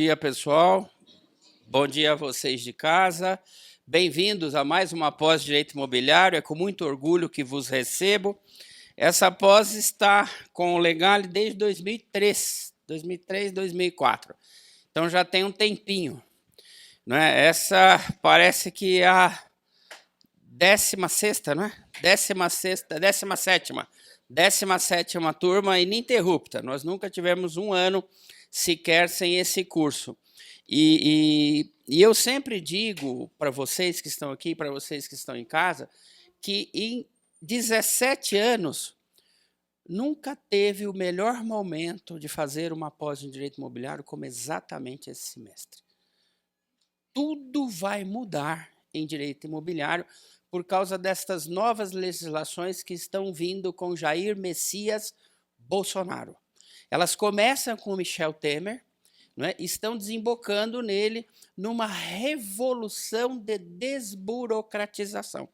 dia, pessoal. Bom dia a vocês de casa. Bem-vindos a mais uma pós de Direito Imobiliário. É com muito orgulho que vos recebo. Essa pós está com o Legale desde 2003, 2004. Então já tem um tempinho. Né? Essa parece que é a 16ª, não é? 17ª turma ininterrupta. Nós nunca tivemos um ano sequer sem esse curso. E eu sempre digo para vocês que estão aqui, para vocês que estão em casa, que em 17 anos nunca teve o melhor momento de fazer uma pós em Direito Imobiliário como exatamente esse semestre. Tudo vai mudar em Direito Imobiliário por causa destas novas legislações que estão vindo com Jair Messias Bolsonaro. Elas começam com Michel Temer, né, estão desembocando nele numa revolução de desburocratização.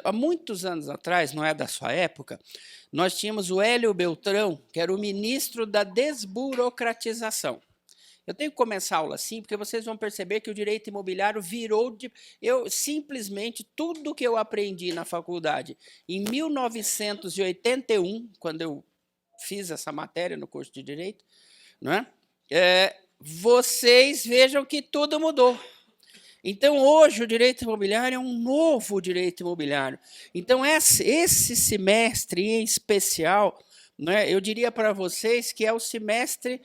Há muitos anos atrás, não é da sua época, nós tínhamos o Hélio Beltrão, que era o ministro da desburocratização. Eu tenho que começar a aula assim, porque vocês vão perceber que o direito imobiliário virou de... Eu simplesmente, tudo que eu aprendi na faculdade em 1981, quando eu fiz essa matéria no curso de Direito, né, vocês vejam que tudo mudou. Então, hoje, o direito imobiliário é um novo direito imobiliário. Então, esse semestre em especial, né, eu diria para vocês que é o semestre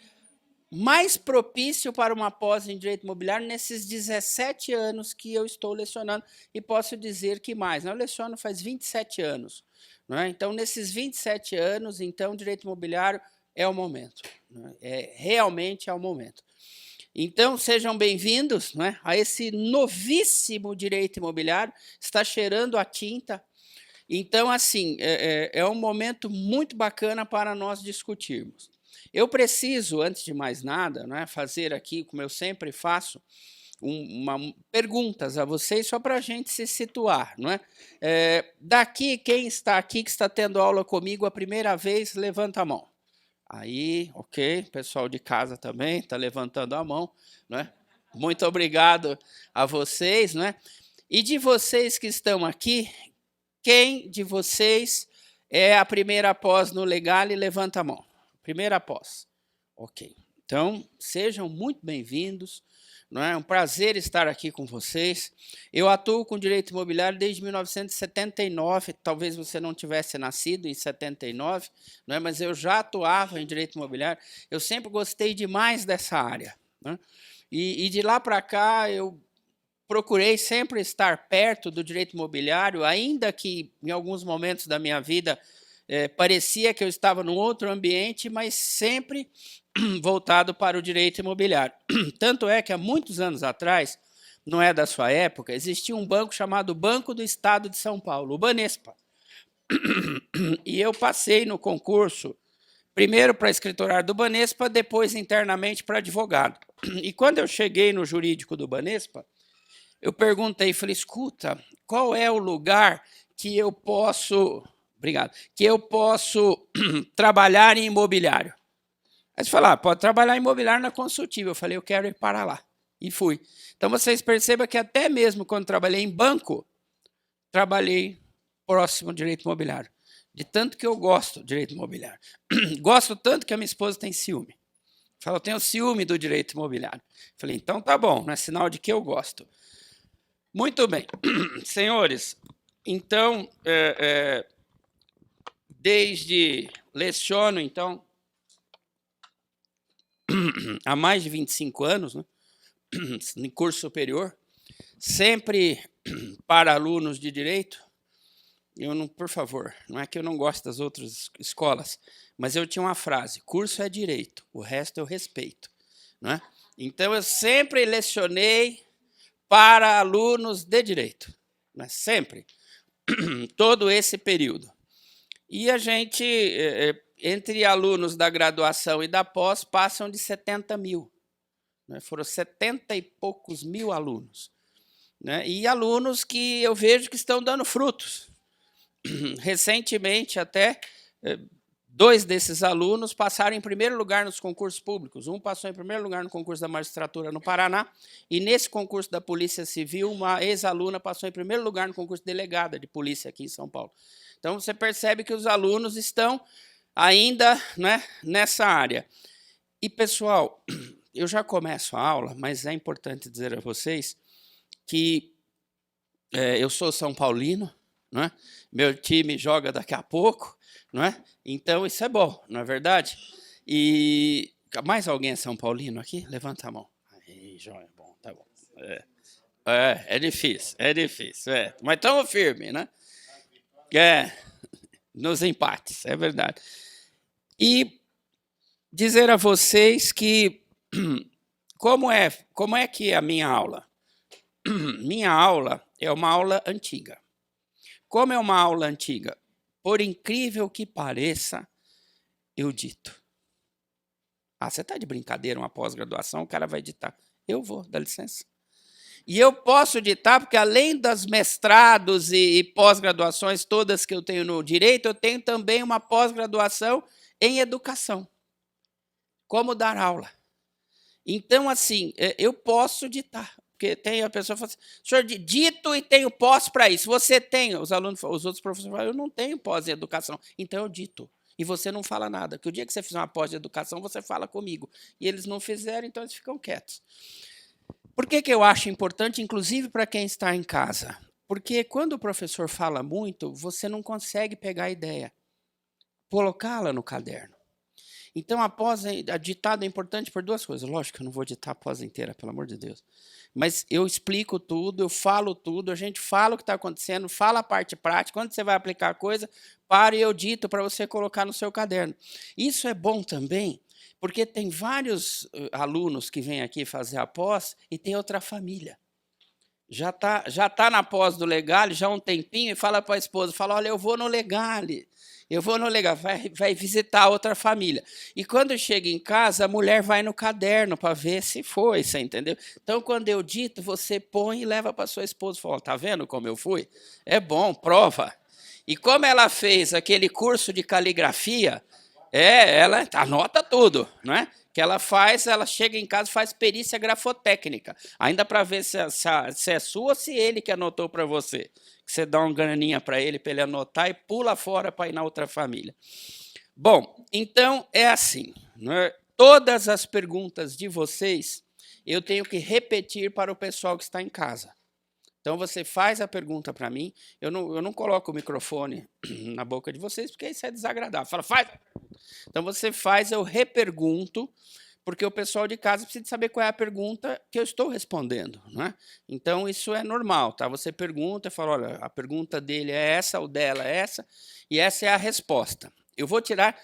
mais propício para uma pós em direito imobiliário nesses 17 anos que eu estou lecionando, e posso dizer que mais. Eu leciono faz 27 anos. Né? Então, nesses 27 anos, então, direito imobiliário é o momento. Né? Realmente é o momento. Então, sejam bem-vindos, né, a esse novíssimo direito imobiliário. Está cheirando a tinta. Então, assim, é um momento muito bacana para nós discutirmos. Eu preciso, antes de mais nada, né, fazer aqui, como eu sempre faço, perguntas a vocês, só para a gente se situar. Não é? Daqui, quem está aqui, que está tendo aula comigo a primeira vez, levanta a mão. Aí, ok, pessoal de casa também está levantando a mão. Né? Muito obrigado a vocês. Né? E de vocês que estão aqui, quem de vocês é a primeira pós no Legale? Levanta a mão. Primeira pós. Ok. Então, sejam muito bem-vindos. Não é um prazer estar aqui com vocês. Eu atuo com direito imobiliário desde 1979. Talvez você não tivesse nascido em 79, não é? Mas eu já atuava em direito imobiliário. Eu sempre gostei demais dessa área. Né? E de lá para cá, eu procurei sempre estar perto do direito imobiliário, ainda que em alguns momentos da minha vida parecia que eu estava num outro ambiente, mas sempre voltado para o direito imobiliário. Tanto é que há muitos anos atrás, não é da sua época, existia um banco chamado Banco do Estado de São Paulo, o Banespa. E eu passei no concurso, primeiro para escriturário do Banespa, depois internamente para advogado. E quando eu cheguei no jurídico do Banespa, eu perguntei, falei, escuta, qual é o lugar que eu posso... Obrigado. Que eu posso trabalhar em imobiliário. Aí você fala, pode trabalhar em imobiliário na consultiva. Eu falei, eu quero ir para lá. E fui. Então, vocês percebam que até mesmo quando trabalhei em banco, trabalhei próximo ao direito imobiliário. De tanto que eu gosto do direito imobiliário. Gosto tanto que a minha esposa tem ciúme. Fala, eu tenho ciúme do direito imobiliário. Falei, então tá bom, não é sinal de que eu gosto. Muito bem. Senhores, então... leciono, então, há mais de 25 anos, né, em curso superior, sempre para alunos de direito. Eu não, por favor, não é que eu não gosto das outras escolas, mas eu tinha uma frase, curso é direito, o resto eu respeito. Né? Então, eu sempre lecionei para alunos de direito, né? Sempre, todo esse período. E a gente, entre alunos da graduação e da pós, passam de 70 mil. Né? Foram 70 e poucos mil alunos. Né? E alunos que eu vejo que estão dando frutos. Recentemente, até 2 desses alunos passaram em primeiro lugar nos concursos públicos. Um passou em primeiro lugar no concurso da magistratura no Paraná, e nesse concurso da Polícia Civil, uma ex-aluna passou em primeiro lugar no concurso de delegada de polícia aqui em São Paulo. Então, você percebe que os alunos estão ainda, né, nessa área. E, pessoal, eu já começo a aula, mas é importante dizer a vocês que eu sou São Paulino, né? Meu time joga daqui a pouco, não é? Então, isso é bom, não é verdade? E mais alguém é São Paulino aqui? Levanta a mão. Aí, joia, bom, tá bom. É difícil, mas estamos firmes, né? Nos empates, é verdade. E dizer a vocês que como é que é a minha aula? Minha aula é uma aula antiga. Como é uma aula antiga? Por incrível que pareça, eu dito. Ah, você está de brincadeira, uma pós-graduação, o cara vai ditar. Eu vou, dá licença. E eu posso ditar, porque além das mestrados e pós-graduações todas que eu tenho no direito, eu tenho também uma pós-graduação em educação. Como dar aula. Então, assim, eu posso ditar. Porque tem a pessoa que fala assim, senhor, dito e tenho pós para isso. Você tem, os outros professores falam, eu não tenho pós em educação, então eu dito. E você não fala nada. Que o dia que você fizer uma pós de educação, você fala comigo. E eles não fizeram, então eles ficam quietos. Por que eu acho importante, inclusive para quem está em casa? Porque quando o professor fala muito, você não consegue pegar a ideia, colocá-la no caderno. Então, a ditada é importante por 2 coisas. Lógico que eu não vou ditar a pós inteira, pelo amor de Deus. Mas eu explico tudo, eu falo tudo, a gente fala o que está acontecendo, fala a parte prática. Quando você vai aplicar a coisa, para e eu dito para você colocar no seu caderno. Isso é bom também, porque tem vários alunos que vêm aqui fazer a pós e tem outra família. Já tá na pós do Legale, já há um tempinho, e fala para a esposa, fala, olha, eu vou no Legale, vai visitar outra família. E quando chega em casa, a mulher vai no caderno para ver se foi, você entendeu? Então, quando eu dito, você põe e leva para sua esposa, fala, tá vendo como eu fui? É bom, prova. E como ela fez aquele curso de caligrafia, ela anota tudo, não é? Que ela chega em casa e faz perícia grafotécnica, ainda para ver se é sua ou se ele que anotou para você. Você dá uma graninha para ele anotar e pula fora para ir na outra família. Bom, então é assim, né? Todas as perguntas de vocês eu tenho que repetir para o pessoal que está em casa. Então, você faz a pergunta para mim, eu não coloco o microfone na boca de vocês, porque isso é desagradável. Fala, faz! Então, você faz, eu repergunto, porque o pessoal de casa precisa saber qual é a pergunta que eu estou respondendo, né? Então, isso é normal, tá? Você pergunta e fala, olha, a pergunta dele é essa, o dela é essa, e essa é a resposta. Eu vou tirar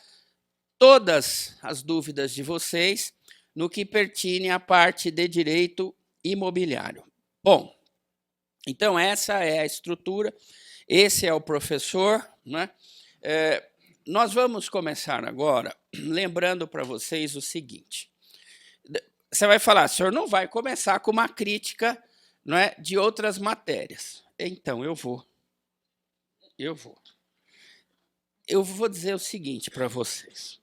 todas as dúvidas de vocês no que pertine à parte de direito imobiliário. Bom, então, essa é a estrutura, esse é o professor, né? Nós vamos começar agora lembrando para vocês o seguinte. Você vai falar, senhor, não vai começar com uma crítica, não é, de outras matérias. Então, eu vou. Eu vou dizer o seguinte para vocês.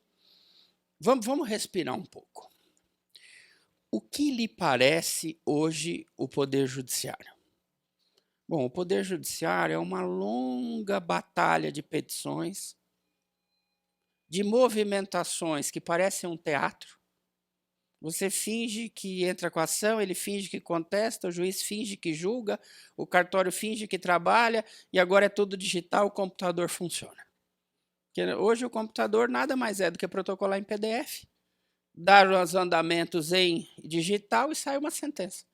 Vamos respirar um pouco. O que lhe parece hoje o Poder Judiciário? Bom, o Poder Judiciário é uma longa batalha de petições, de movimentações que parecem um teatro. Você finge que entra com a ação, ele finge que contesta, o juiz finge que julga, o cartório finge que trabalha, e agora é tudo digital, o computador funciona. Porque hoje o computador nada mais é do que protocolar em PDF, dar os andamentos em digital e sai uma sentença.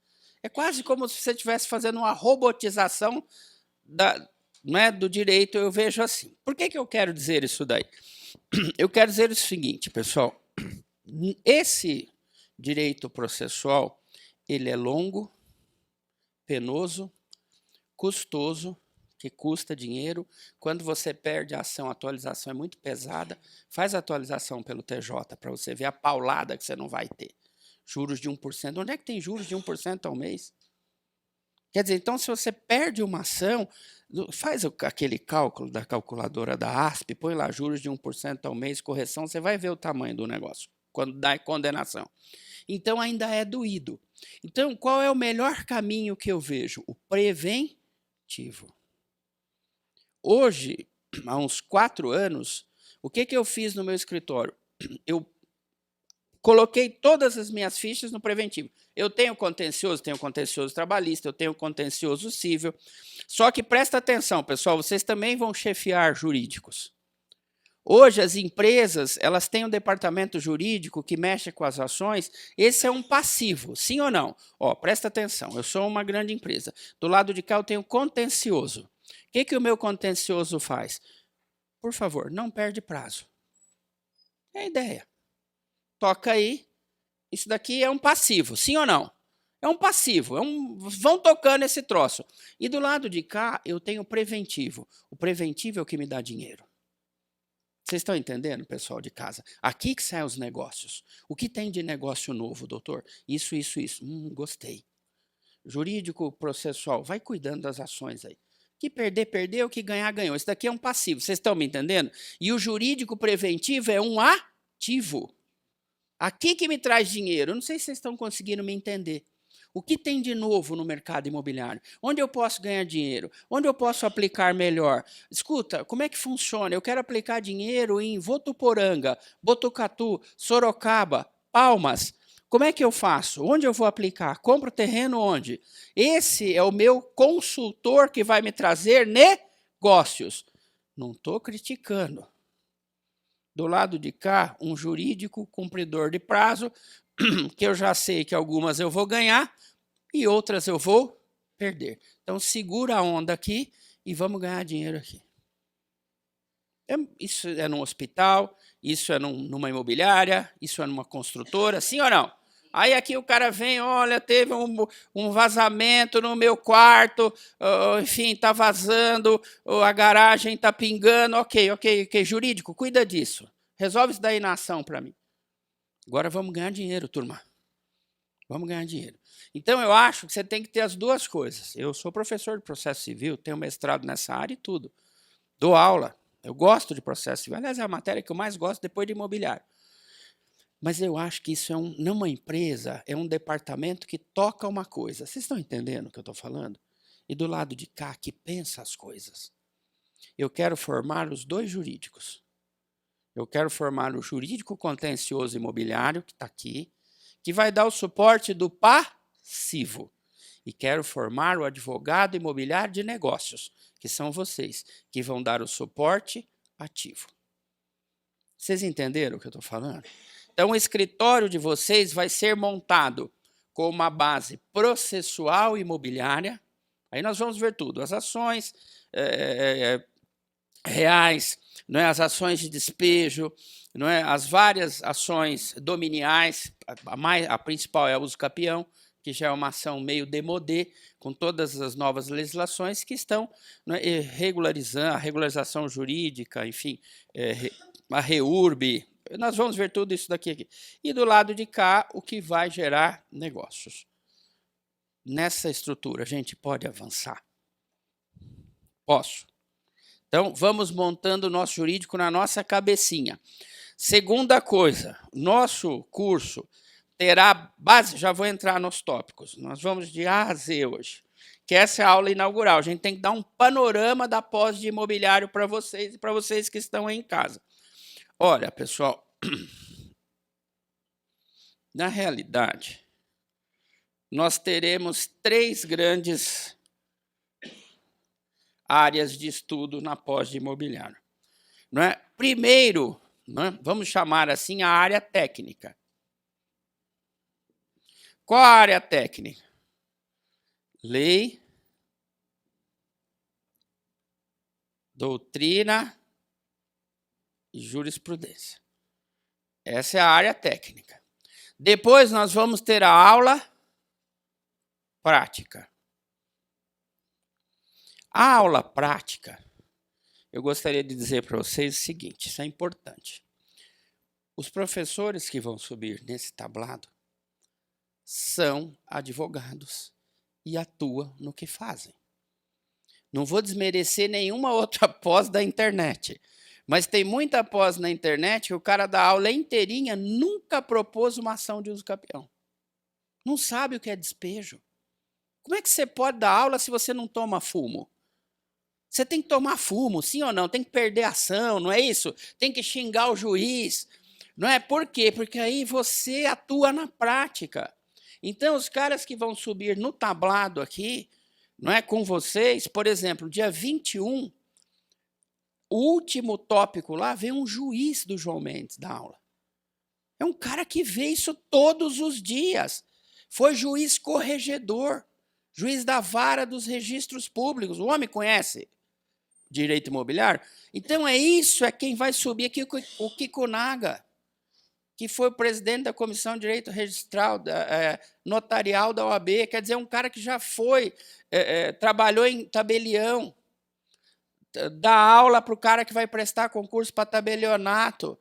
É quase como se você estivesse fazendo uma robotização do direito, eu vejo assim. Por que eu quero dizer isso daí? Eu quero dizer o seguinte, pessoal. Esse direito processual, ele é longo, penoso, custoso, que custa dinheiro. Quando você perde a ação, a atualização é muito pesada. Faz a atualização pelo TJ para você ver a paulada que você não vai ter. Juros de 1%. Onde é que tem juros de 1% ao mês? Quer dizer, então, se você perde uma ação, Faz aquele cálculo da calculadora da ASP, põe lá juros de 1% ao mês, correção, você vai ver o tamanho do negócio, quando dá condenação. Então ainda é doído. Então qual é o melhor caminho que eu vejo? O preventivo. Hoje, há uns 4 anos, o que eu fiz no meu escritório? Eu coloquei todas as minhas fichas no preventivo. Eu tenho contencioso trabalhista, eu tenho contencioso civil. Só que presta atenção, pessoal, vocês também vão chefiar jurídicos. Hoje as empresas, elas têm um departamento jurídico que mexe com as ações. Esse é um passivo, sim ou não? Ó, presta atenção, eu sou uma grande empresa. Do lado de cá eu tenho contencioso. O que o meu contencioso faz? Por favor, não perde prazo. É a ideia. Toca aí. Isso daqui é um passivo, sim ou não? É um passivo, vão tocando esse troço. E do lado de cá eu tenho o preventivo. O preventivo é o que me dá dinheiro. Vocês estão entendendo, pessoal de casa? Aqui que saem os negócios. O que tem de negócio novo, doutor? Isso. Gostei. Jurídico, processual, vai cuidando das ações aí. Que perder, perdeu, que ganhar, ganhou. Isso daqui é um passivo, vocês estão me entendendo? E o jurídico preventivo é um ativo. Aqui que me traz dinheiro. Eu não sei se vocês estão conseguindo me entender. O que tem de novo no mercado imobiliário? Onde eu posso ganhar dinheiro? Onde eu posso aplicar melhor? Escuta, como é que funciona? Eu quero aplicar dinheiro em Votuporanga, Botucatu, Sorocaba, Palmas. Como é que eu faço? Onde eu vou aplicar? Compro terreno onde? Esse é o meu consultor que vai me trazer negócios. Não estou criticando. Do lado de cá, um jurídico cumpridor de prazo, que eu já sei que algumas eu vou ganhar e outras eu vou perder. Então, segura a onda aqui e vamos ganhar dinheiro aqui. Isso é num hospital, isso é numa imobiliária, isso é numa construtora, sim ou não? Aí aqui o cara vem, olha, teve um vazamento no meu quarto, enfim, está vazando, a garagem está pingando, ok, jurídico, cuida disso. Resolve isso daí na ação para mim. Agora vamos ganhar dinheiro, turma. Vamos ganhar dinheiro. Então, eu acho que você tem que ter as duas coisas. Eu sou professor de processo civil, tenho mestrado nessa área e tudo. Dou aula, eu gosto de processo civil. Aliás, é a matéria que eu mais gosto depois de imobiliário. Mas eu acho que isso não uma empresa, é um departamento que toca uma coisa. Vocês estão entendendo o que eu estou falando? E do lado de cá, que pensa as coisas. Eu quero formar os dois jurídicos. Eu quero formar o jurídico contencioso imobiliário, que está aqui, que vai dar o suporte do passivo. E quero formar o advogado imobiliário de negócios, que são vocês, que vão dar o suporte ativo. Vocês entenderam o que eu estou falando? Então, o escritório de vocês vai ser montado com uma base processual imobiliária. Aí nós vamos ver tudo, as ações reais, não é? As ações de despejo, não é? As várias ações dominiais, a principal é o uso capião, que já é uma ação meio demodê, com todas as novas legislações que estão, não é, regularizando, a regularização jurídica, enfim, a REURB. Nós vamos ver tudo isso daqui. E do lado de cá, o que vai gerar negócios. Nessa estrutura, a gente pode avançar? Posso. Então, vamos montando o nosso jurídico na nossa cabecinha. Segunda coisa, nosso curso terá base, já vou entrar nos tópicos, nós vamos de A a Z hoje, que essa é a aula inaugural, a gente tem que dar um panorama da pós de imobiliário para vocês e para vocês que estão aí em casa. Olha, pessoal, na realidade, nós teremos 3 grandes áreas de estudo na pós de imobiliário. Não é? Primeiro, não é? Vamos chamar assim a área técnica. Qual a área técnica? Lei, doutrina e jurisprudência. Essa é a área técnica. Depois nós vamos ter a aula prática. A aula prática, eu gostaria de dizer para vocês o seguinte, isso é importante. Os professores que vão subir nesse tablado são advogados e atuam no que fazem. Não vou desmerecer nenhuma outra pós da internet. Mas tem muita pós na internet que o cara dá aula inteirinha, nunca propôs uma ação de uso capião. Não sabe o que é despejo. Como é que você pode dar aula se você não toma fumo? Você tem que tomar fumo, sim ou não? Tem que perder a ação, não é isso? Tem que xingar o juiz. Não é? Por quê? Porque aí você atua na prática. Então, os caras que vão subir no tablado aqui, não é, com vocês, por exemplo, dia 21, o último tópico lá, vem um juiz do João Mendes da aula. É um cara que vê isso todos os dias. Foi juiz corregedor, juiz da vara dos registros públicos. O homem conhece direito imobiliário? Então é isso, é quem vai subir aqui, o Kiko Naga, que foi o presidente da Comissão de Direito Registral, notarial da OAB, quer dizer, um cara que já foi, trabalhou em tabelião, dá aula para o cara que vai prestar concurso para tabelionato.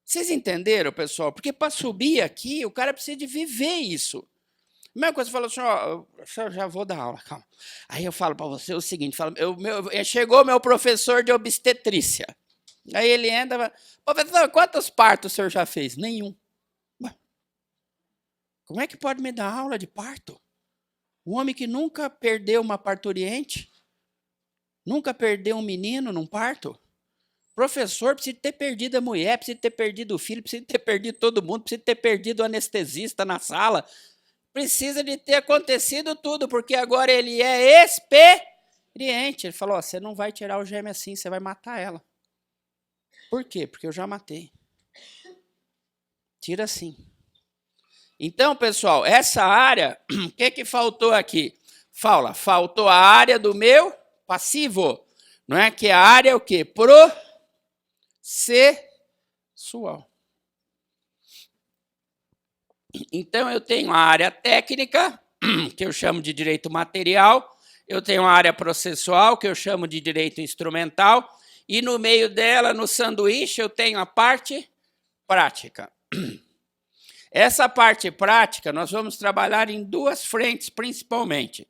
Vocês entenderam, pessoal? Porque para subir aqui, o cara precisa de viver isso. A mesma coisa, você fala assim, ó, eu já vou dar aula, calma. Aí eu falo para você o seguinte, chegou meu professor de obstetrícia. Aí ele entra e fala, professor, quantos partos o senhor já fez? Nenhum. Ué, como é que pode me dar aula de parto? Um homem que nunca perdeu uma parturiente, nunca perdeu um menino num parto. Professor precisa ter perdido a mulher, precisa ter perdido o filho, precisa ter perdido todo mundo, precisa ter perdido o anestesista na sala. Precisa de ter acontecido tudo, porque agora ele é experiente. Ele falou, você não vai tirar o gêmeo assim, você vai matar ela. Por quê? Porque eu já matei. Tira assim. Então, pessoal, essa área, o que faltou aqui? Faltou a área do meu passivo, não é? Que a área é o quê? Processual. Então, eu tenho a área técnica, que eu chamo de direito material, eu tenho a área processual, que eu chamo de direito instrumental, e no meio dela, no sanduíche, eu tenho a parte prática. Essa parte prática, nós vamos trabalhar em duas frentes, principalmente.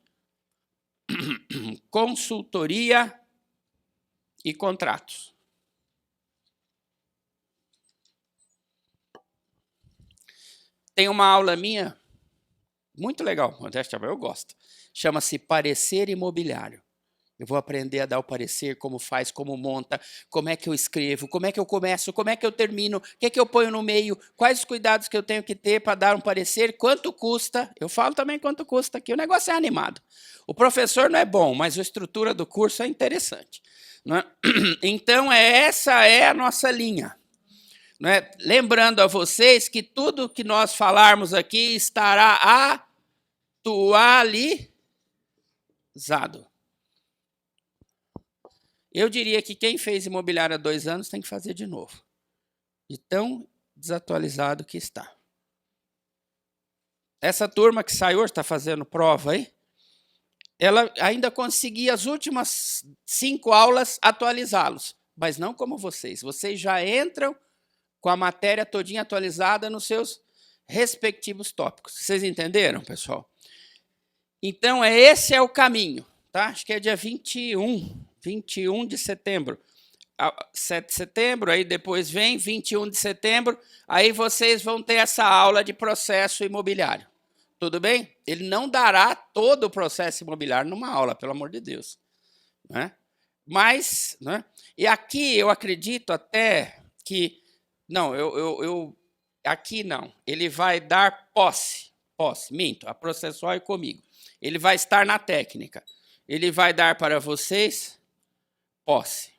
Consultoria e contratos. Tem uma aula minha, muito legal, eu gosto, chama-se Parecer Imobiliário. Eu vou aprender a dar o parecer, como faz, como monta, como é que eu escrevo, como é que eu começo, como é que eu termino, o que é que eu ponho no meio, quais os cuidados que eu tenho que ter para dar um parecer, quanto custa. Eu falo também quanto custa aqui, o negócio é animado. O professor não é bom, mas a estrutura do curso é interessante. Não é? Então, essa é a nossa linha. Não é? Lembrando a vocês que tudo que nós falarmos aqui estará atualizado. Eu diria que quem fez imobiliário há 2 anos tem que fazer de novo. De tão desatualizado que está. Essa turma que sai hoje, está fazendo prova aí, ela ainda conseguia as últimas 5 aulas atualizá-los, mas não como vocês. Vocês já entram com a matéria todinha atualizada nos seus respectivos tópicos. Vocês entenderam, pessoal? Então, esse é o caminho. Tá? Acho que é dia 21 de setembro. 7 de setembro, aí depois vem 21 de setembro, aí vocês vão ter essa aula de processo imobiliário. Tudo bem? Ele não dará todo o processo imobiliário numa aula, pelo amor de Deus. Né? Mas, né? E aqui eu acredito até que... Não, aqui não. Ele vai dar posse, minto, a processual é comigo. Ele vai estar na técnica. Ele vai dar para vocês posse.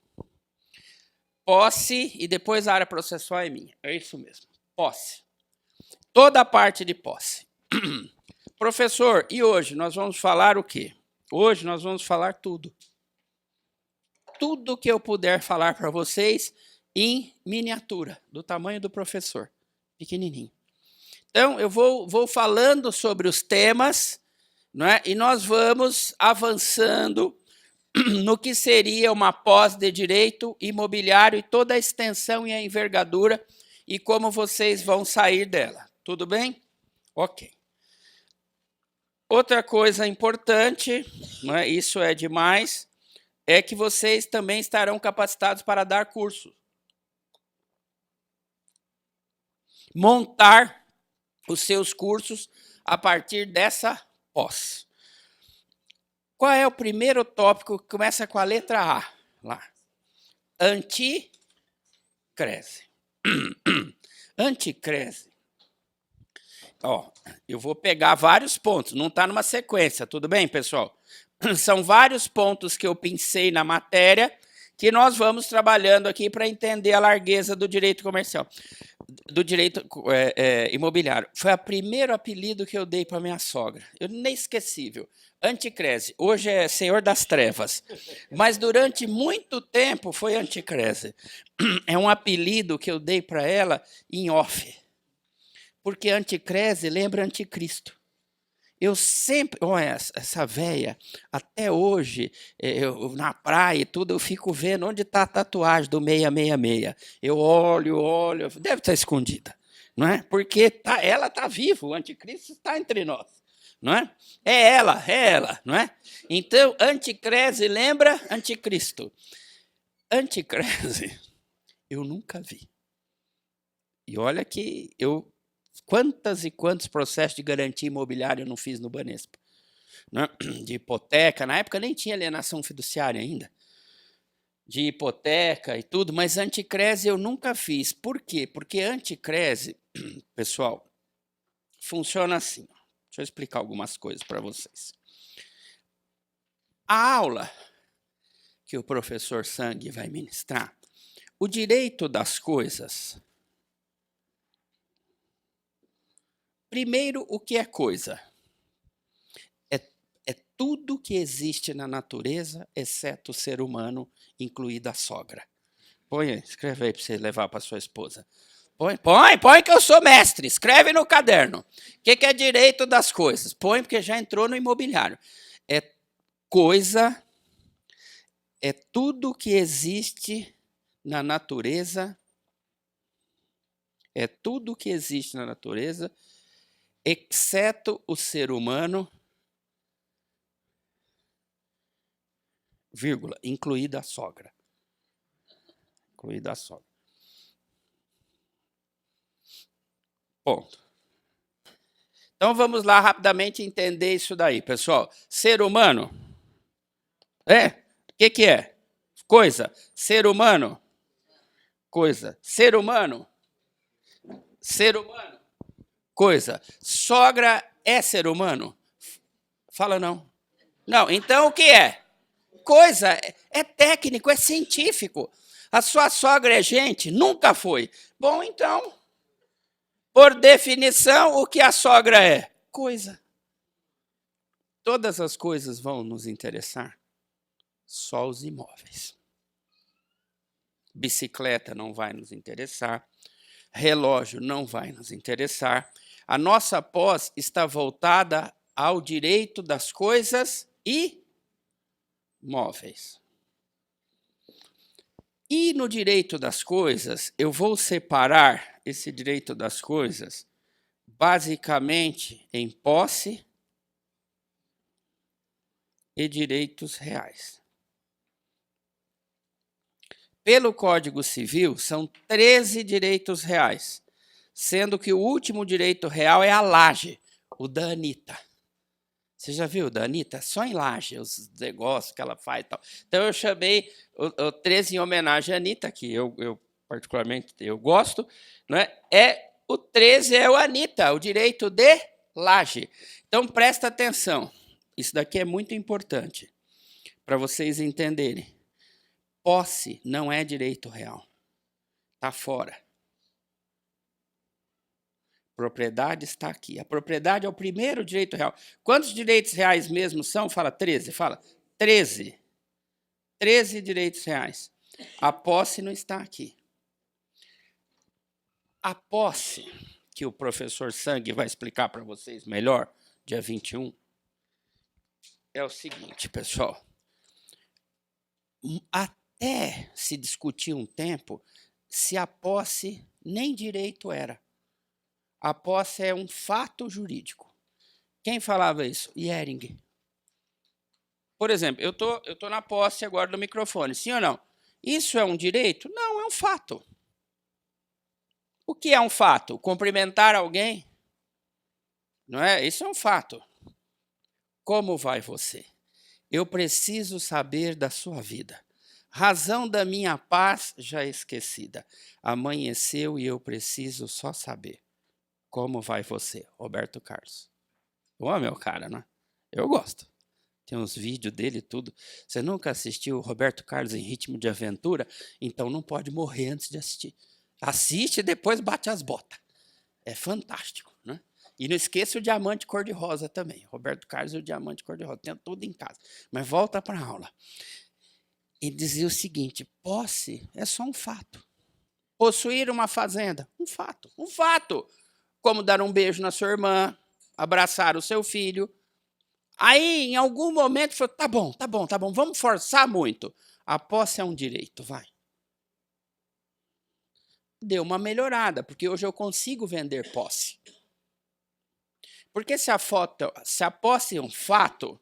Posse e depois a área processual é minha. É isso mesmo. Posse. Toda a parte de posse. Professor, e hoje nós vamos falar o quê? Hoje nós vamos falar tudo. Tudo que eu puder falar para vocês em miniatura, do tamanho do professor. Pequenininho. Então, eu vou falando sobre os temas, não é? E nós vamos avançando no que seria uma pós de direito imobiliário e toda a extensão e a envergadura e como vocês vão sair dela. Tudo bem? Ok. Outra coisa importante, não é? Isso é demais, é que vocês também estarão capacitados para dar curso. Montar os seus cursos a partir dessa pós. Qual é o primeiro tópico que começa com a letra A? Lá. Anticrese. Anticrese. Ó, eu vou pegar vários pontos, não está numa sequência, tudo bem, pessoal? São vários pontos que eu pensei na matéria que nós vamos trabalhando aqui para entender a largueza do direito comercial, do direito imobiliário. Foi o primeiro apelido que eu dei para minha sogra. Inesquecível. Anticrese. Hoje é Senhor das Trevas. Mas durante muito tempo foi Anticrese. É um apelido que eu dei para ela em off. Porque Anticrese lembra Anticristo. Eu sempre, olha, essa véia, até hoje, na praia e tudo, eu fico vendo onde está a tatuagem do 666. Eu olho, deve estar escondida, não é? Porque ela está viva, o anticristo está entre nós, não é? É ela, não é? Então, anticrese lembra anticristo. Anticrese, eu nunca vi. E olha que eu... Quantas e quantos processos de garantia imobiliária eu não fiz no Banespa? Né? De hipoteca, na época nem tinha alienação fiduciária ainda. De hipoteca e tudo, mas anticrese eu nunca fiz. Por quê? Porque anticrese, pessoal, funciona assim. Deixa eu explicar algumas coisas para vocês. A aula que o professor Sang vai ministrar, o direito das coisas... Primeiro, o que é coisa? É tudo que existe na natureza, exceto o ser humano, incluída a sogra. Põe, escreve aí para você levar para sua esposa. Põe que eu sou mestre. Escreve no caderno. O que é direito das coisas? Põe porque já entrou no imobiliário. É coisa, é tudo que existe na natureza, é tudo que existe na natureza, exceto o ser humano, vírgula, incluída a sogra. Incluída a sogra. Ponto. Então vamos lá rapidamente entender isso daí, pessoal. Ser humano, o que é? Coisa. Ser humano, coisa. Ser humano, coisa. Sogra é ser humano? Fala não. Não, então o que é? Coisa, é técnico, é científico. A sua sogra é gente? Nunca foi. Bom, então, por definição, o que a sogra é? Coisa. Todas as coisas vão nos interessar? Só os imóveis. Bicicleta não vai nos interessar. Relógio não vai nos interessar. A nossa pós está voltada ao direito das coisas e móveis. E no direito das coisas, eu vou separar esse direito das coisas basicamente em posse e direitos reais. Pelo Código Civil, são 13 direitos reais, sendo que o último direito real é a laje, o da Anitta. Você já viu da Anitta? Só em laje, os negócios que ela faz e tal. Então eu chamei o 13 em homenagem à Anitta, que eu particularmente eu gosto, né? O 13 é o Anitta, o direito de laje. Então presta atenção, isso daqui é muito importante para vocês entenderem. Posse não é direito real, está fora. Propriedade está aqui. A propriedade é o primeiro direito real. Quantos direitos reais mesmo são? Fala 13. Fala 13. 13 direitos reais. A posse não está aqui. A posse, que o professor Sang vai explicar para vocês melhor, dia 21, é o seguinte, pessoal. Até se discutir um tempo se a posse nem direito era. A posse é um fato jurídico. Quem falava isso? Hering. por exemplo, eu tô na posse agora do microfone, sim ou não? Isso é um direito? Não, é um fato. O que é um fato? Cumprimentar alguém? Não é? Isso é um fato. Como vai você? Eu preciso saber da sua vida. Razão da minha paz já esquecida. Amanheceu e eu preciso só saber. Como vai você? Roberto Carlos. Ô, meu cara, né? Eu gosto. Tem uns vídeos dele e tudo. Você nunca assistiu o Roberto Carlos em Ritmo de Aventura? Então não pode morrer antes de assistir. Assiste e depois bate as botas. É fantástico, né? E não esqueça o diamante cor-de-rosa também. Roberto Carlos e o diamante cor-de-rosa. Tem tudo em casa. Mas volta para a aula. E dizia o seguinte: posse é só um fato. Possuir uma fazenda, um fato. Um fato. Como dar um beijo na sua irmã, abraçar o seu filho. Aí, em algum momento, falou: tá bom, tá bom, tá bom, vamos forçar muito. A posse é um direito, vai. Deu uma melhorada, porque hoje eu consigo vender posse. Porque se a posse é um fato,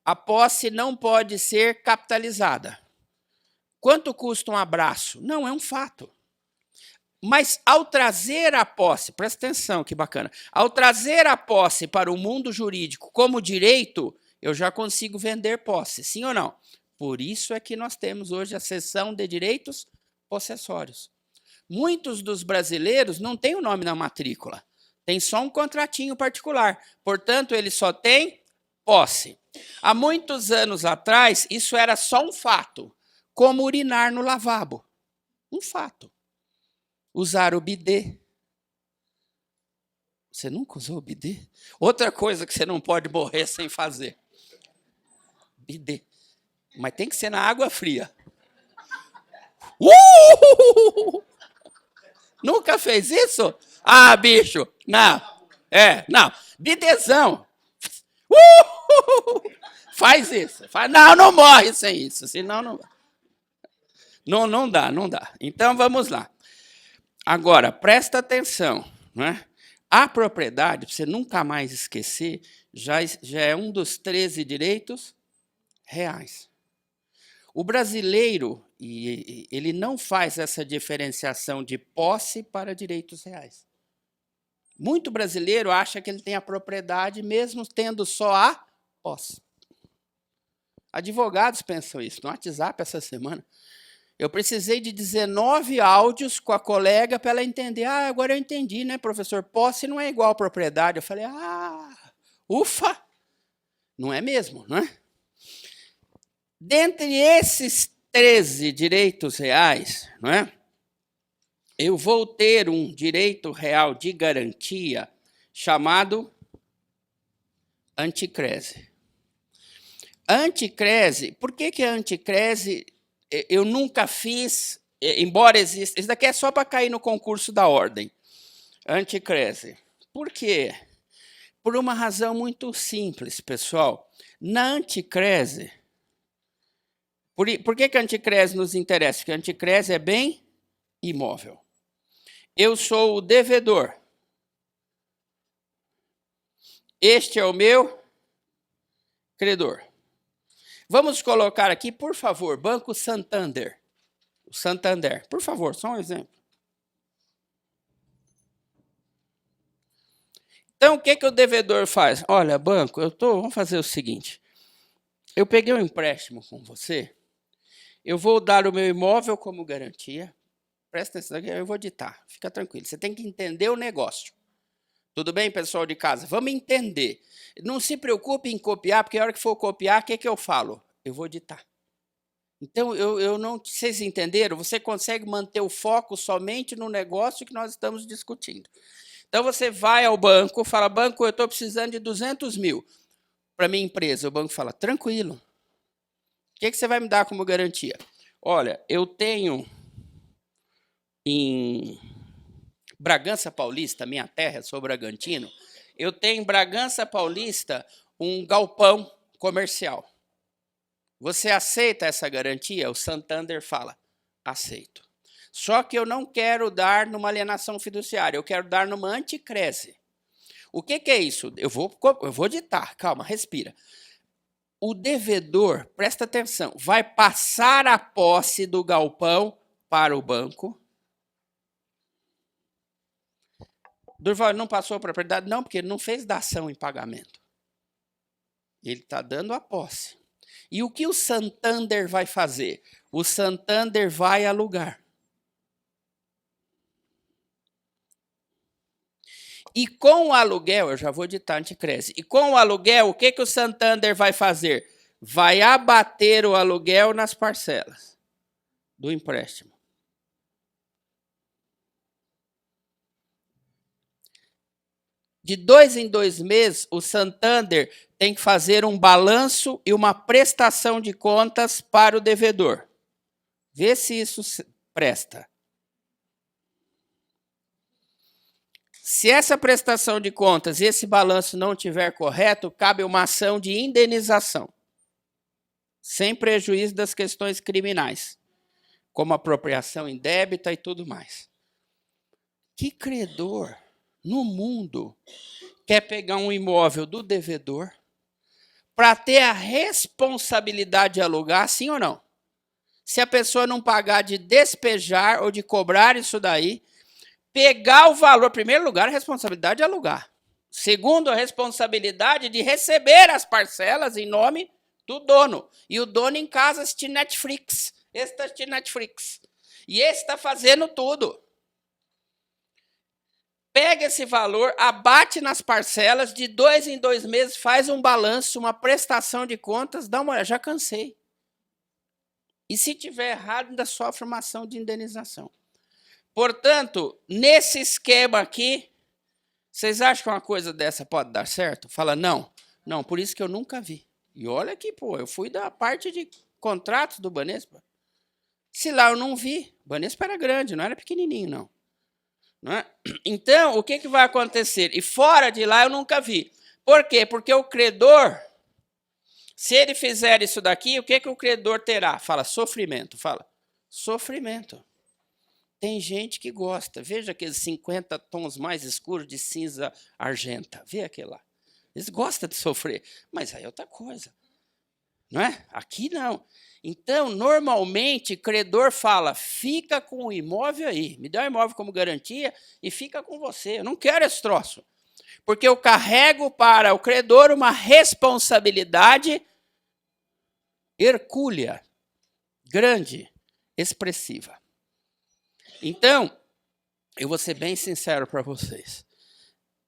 a posse não pode ser capitalizada. Quanto custa um abraço? Não, é um fato. Mas ao trazer a posse, presta atenção que bacana, ao trazer a posse para o mundo jurídico como direito, eu já consigo vender posse, sim ou não? Por isso é que nós temos hoje a seção de direitos possessórios. Muitos dos brasileiros não têm o nome na matrícula, tem só um contratinho particular, portanto, ele só tem posse. Há muitos anos atrás, isso era só um fato, como urinar no lavabo. Um fato. Usar o bidê. Você nunca usou o bidê? Outra coisa que você não pode morrer sem fazer. Bidê. Mas tem que ser na água fria. Nunca fez isso? Ah, bicho. Não. Não. Bidezão. Faz isso. Não, não morre sem isso. Senão não. Não dá, não dá. Então vamos lá. Agora, presta atenção, né? A propriedade, para você nunca mais esquecer, já é um dos 13 direitos reais. O brasileiro, ele não faz essa diferenciação de posse para direitos reais. Muito brasileiro acha que ele tem a propriedade mesmo tendo só a posse. Advogados pensam isso. No WhatsApp essa semana, eu precisei de 19 áudios com a colega para ela entender. Ah, agora eu entendi, né, professor? Posse não é igual a propriedade. Eu falei, ufa! Não é mesmo, não é? Dentre esses 13 direitos reais, não é? Eu vou ter um direito real de garantia chamado anticrese. Anticrese, por que anticrese eu nunca fiz, embora exista, isso daqui é só para cair no concurso da ordem, anticrese. Por quê? Por uma razão muito simples, pessoal. Na anticrese, por que a anticrese nos interessa? Porque a anticrese é bem imóvel. Eu sou o devedor. Este é o meu credor. Vamos colocar aqui, por favor, Banco Santander. O Santander, por favor, só um exemplo. Então, o que o devedor faz? Olha, banco, vamos fazer o seguinte. Eu peguei um empréstimo com você, eu vou dar o meu imóvel como garantia. Presta atenção aqui, eu vou ditar, fica tranquilo. Você tem que entender o negócio. Tudo bem, pessoal de casa? Vamos entender. Não se preocupe em copiar, porque a hora que for copiar, o que eu falo? Eu vou ditar. Então, eu não, vocês entenderam? Você consegue manter o foco somente no negócio que nós estamos discutindo. Então, você vai ao banco, fala, banco, eu estou precisando de 200 mil para minha empresa. O banco fala, tranquilo. O que você vai me dar como garantia? Olha, eu tenho em Bragança Paulista, minha terra, sou bragantino, eu tenho em Bragança Paulista um galpão comercial. Você aceita essa garantia? O Santander fala, aceito. Só que eu não quero dar numa alienação fiduciária, eu quero dar numa anticrese. O que é isso? Eu vou ditar, calma, respira. o devedor, presta atenção, vai passar a posse do galpão para o banco. Durval não passou a propriedade? Não, porque ele não fez dação em pagamento. Ele está dando a posse. E o que o Santander vai fazer? O Santander vai alugar. E com o aluguel, eu já vou ditar anticrese, e com o aluguel, o que o Santander vai fazer? Vai abater o aluguel nas parcelas do empréstimo. De 2 em 2 meses, o Santander tem que fazer um balanço e uma prestação de contas para o devedor. Vê se isso presta. Se essa prestação de contas e esse balanço não estiver correto, cabe uma ação de indenização, sem prejuízo das questões criminais, como apropriação indébita e tudo mais. Que credor no mundo quer pegar um imóvel do devedor para ter a responsabilidade de alugar, sim ou não? Se a pessoa não pagar, de despejar ou de cobrar isso daí, pegar o valor, em primeiro lugar, a responsabilidade de alugar. Segundo, a responsabilidade de receber as parcelas em nome do dono. E o dono em casa assiste Netflix. Esse está assistindo Netflix. E esse está fazendo tudo. Pega esse valor, abate nas parcelas, de 2 em 2 meses, faz um balanço, uma prestação de contas, dá uma olhada, já cansei. E se tiver errado, ainda sofre uma ação de indenização. Portanto, nesse esquema aqui, vocês acham que uma coisa dessa pode dar certo? Fala, não, por isso que eu nunca vi. E olha aqui, pô, eu fui da parte de contratos do Banespa. Se lá eu não vi, o Banespa era grande, não era pequenininho, não. Não é? Então, o que vai acontecer? E fora de lá eu nunca vi. Por quê? Porque o credor, se ele fizer isso daqui, o que o credor terá? Fala, sofrimento. Fala, sofrimento. Tem gente que gosta. Veja aqueles 50 tons mais escuros de cinza argenta. Vê aquele lá. Eles gostam de sofrer. Mas aí é outra coisa. Não é? Aqui não. Então, normalmente, credor fala, fica com o imóvel aí. Me dá o imóvel como garantia e fica com você. Eu não quero esse troço. Porque eu carrego para o credor uma responsabilidade hercúlea, grande, expressiva. Então, eu vou ser bem sincero para vocês.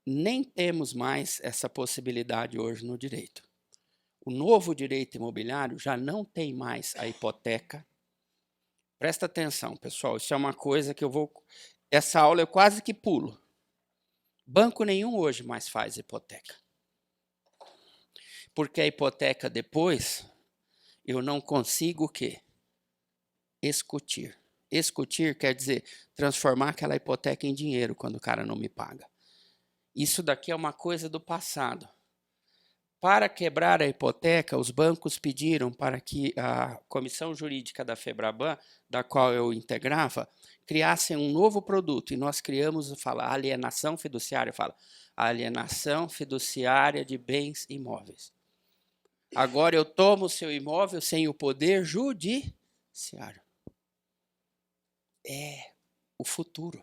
Nem temos mais essa possibilidade hoje no direito. O novo direito imobiliário já não tem mais a hipoteca. Presta atenção, pessoal, isso é uma coisa que eu vou... Essa aula eu quase que pulo. Banco nenhum hoje mais faz hipoteca. Porque a hipoteca depois, eu não consigo o quê? Escutir. Escutir quer dizer transformar aquela hipoteca em dinheiro quando o cara não me paga. Isso daqui é uma coisa do passado. Para quebrar a hipoteca, os bancos pediram para que a comissão jurídica da FEBRABAN, da qual eu integrava, criassem um novo produto. E nós criamos, fala, alienação fiduciária, fala, alienação fiduciária de bens imóveis. Agora eu tomo o seu imóvel sem o poder judiciário. É o futuro.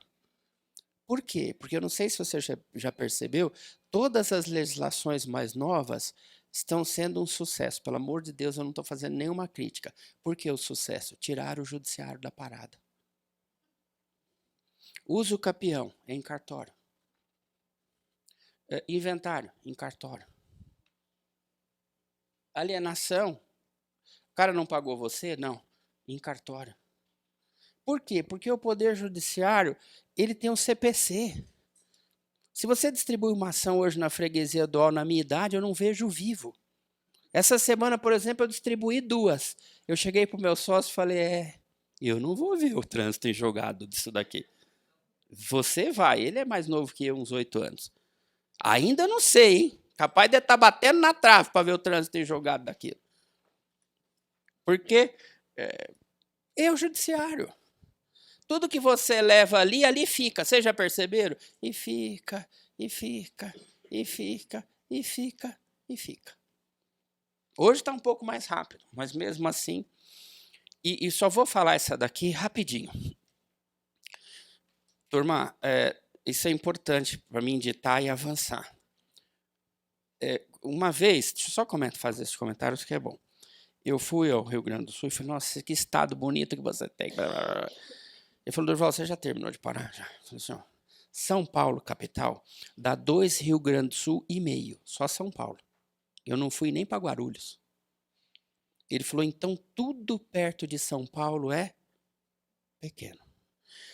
Por quê? Porque eu não sei se você já percebeu, todas as legislações mais novas estão sendo um sucesso. Pelo amor de Deus, eu não estou fazendo nenhuma crítica. Por que o sucesso? Tirar o judiciário da parada. Uso capião em cartório. Inventário em cartório. Alienação. O cara não pagou você? Não. Em cartório. Por quê? Porque o Poder Judiciário ele tem um CPC. Se você distribui uma ação hoje na freguesia dual na minha idade, eu não vejo vivo. Essa semana, por exemplo, eu distribuí 2. Eu cheguei para o meu sócio e falei, eu não vou ver o trânsito em jogado disso daqui. Você vai, ele é mais novo que eu, uns 8 anos. Ainda não sei, hein? Capaz de estar batendo na trave para ver o trânsito em jogado daquilo. Porque é o judiciário. Tudo que você leva ali, ali fica. Vocês já perceberam? E fica, e fica, e fica, e fica, e fica. Hoje está um pouco mais rápido, mas mesmo assim... E só vou falar essa daqui rapidinho. Turma, isso é importante para mim ditar e avançar. Uma vez, deixa eu só fazer esses comentários que é bom. Eu fui ao Rio Grande do Sul e falei, nossa, que estado bonito que você tem. Ele falou, Durval, você já terminou de parar? Já. Eu falei assim, ó, São Paulo, capital, dá 2 Rio Grande do Sul e meio, só São Paulo. Eu não fui nem para Guarulhos. Ele falou, então tudo perto de São Paulo é pequeno.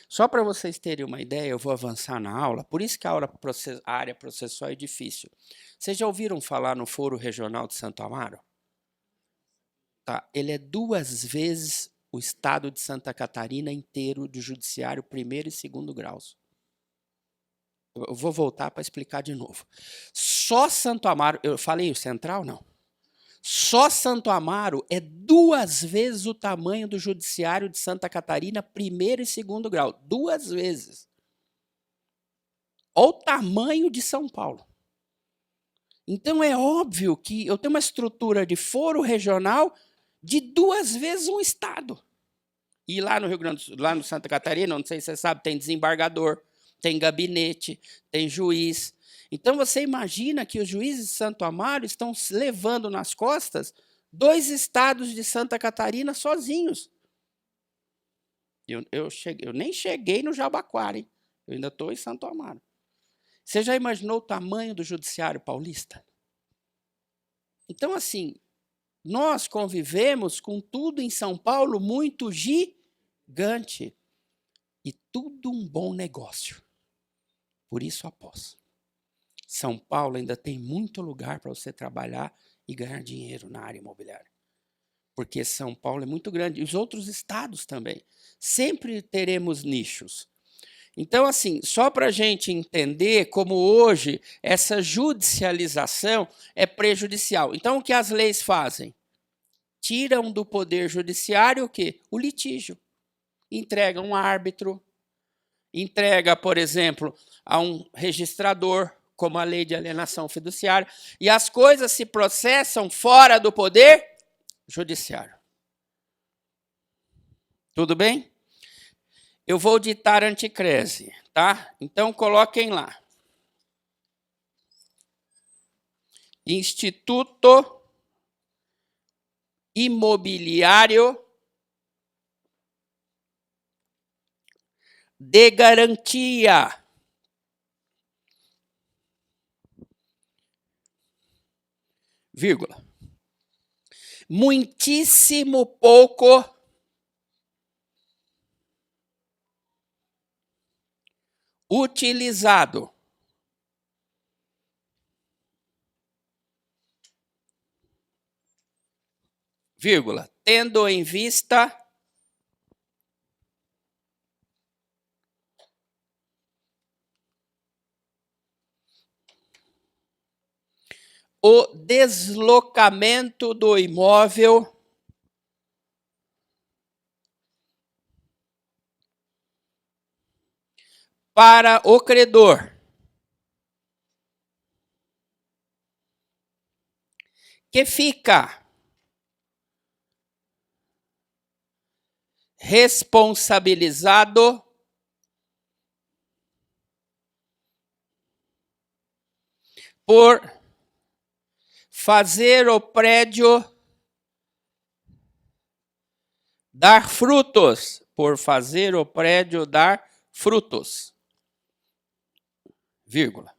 Só para vocês terem uma ideia, eu vou avançar na aula, por isso que a área processual é difícil. Vocês já ouviram falar no Foro Regional de Santo Amaro? Tá, ele é 2 vezes o estado de Santa Catarina inteiro de judiciário primeiro e segundo graus. Eu vou voltar para explicar de novo. Só Santo Amaro, eu falei o central, não. Só Santo Amaro é 2 vezes o tamanho do judiciário de Santa Catarina, primeiro e segundo grau. 2 vezes. Olha o tamanho de São Paulo. Então é óbvio que eu tenho uma estrutura de foro regional de 2 vezes um estado. E lá no Rio Grande do Sul, lá no Santa Catarina, não sei se você sabe, tem desembargador, tem gabinete, tem juiz. Então você imagina que os juízes de Santo Amaro estão levando nas costas 2 estados de Santa Catarina sozinhos. Eu nem cheguei no Jabaquara, hein? Eu ainda estou em Santo Amaro. Você já imaginou o tamanho do judiciário paulista? Então, assim, nós convivemos com tudo em São Paulo muito gigante. E tudo um bom negócio. Por isso, após. São Paulo ainda tem muito lugar para você trabalhar e ganhar dinheiro na área imobiliária. Porque São Paulo é muito grande. E os outros estados também. Sempre teremos nichos. Então, assim, só para a gente entender como hoje essa judicialização é prejudicial. Então, o que as leis fazem? Tiram do poder judiciário o quê? O litígio. Entregam um árbitro, entrega, por exemplo, a um registrador, como a lei de alienação fiduciária, e as coisas se processam fora do poder judiciário. Tudo bem? Eu vou ditar anticrese, tá? Então coloquem lá. Instituto Imobiliário de Garantia. Vírgula. Muitíssimo pouco utilizado. Vírgula. Tendo em vista o deslocamento do imóvel para o credor, que fica responsabilizado por fazer o prédio dar frutos, por fazer o prédio dar frutos, vírgula.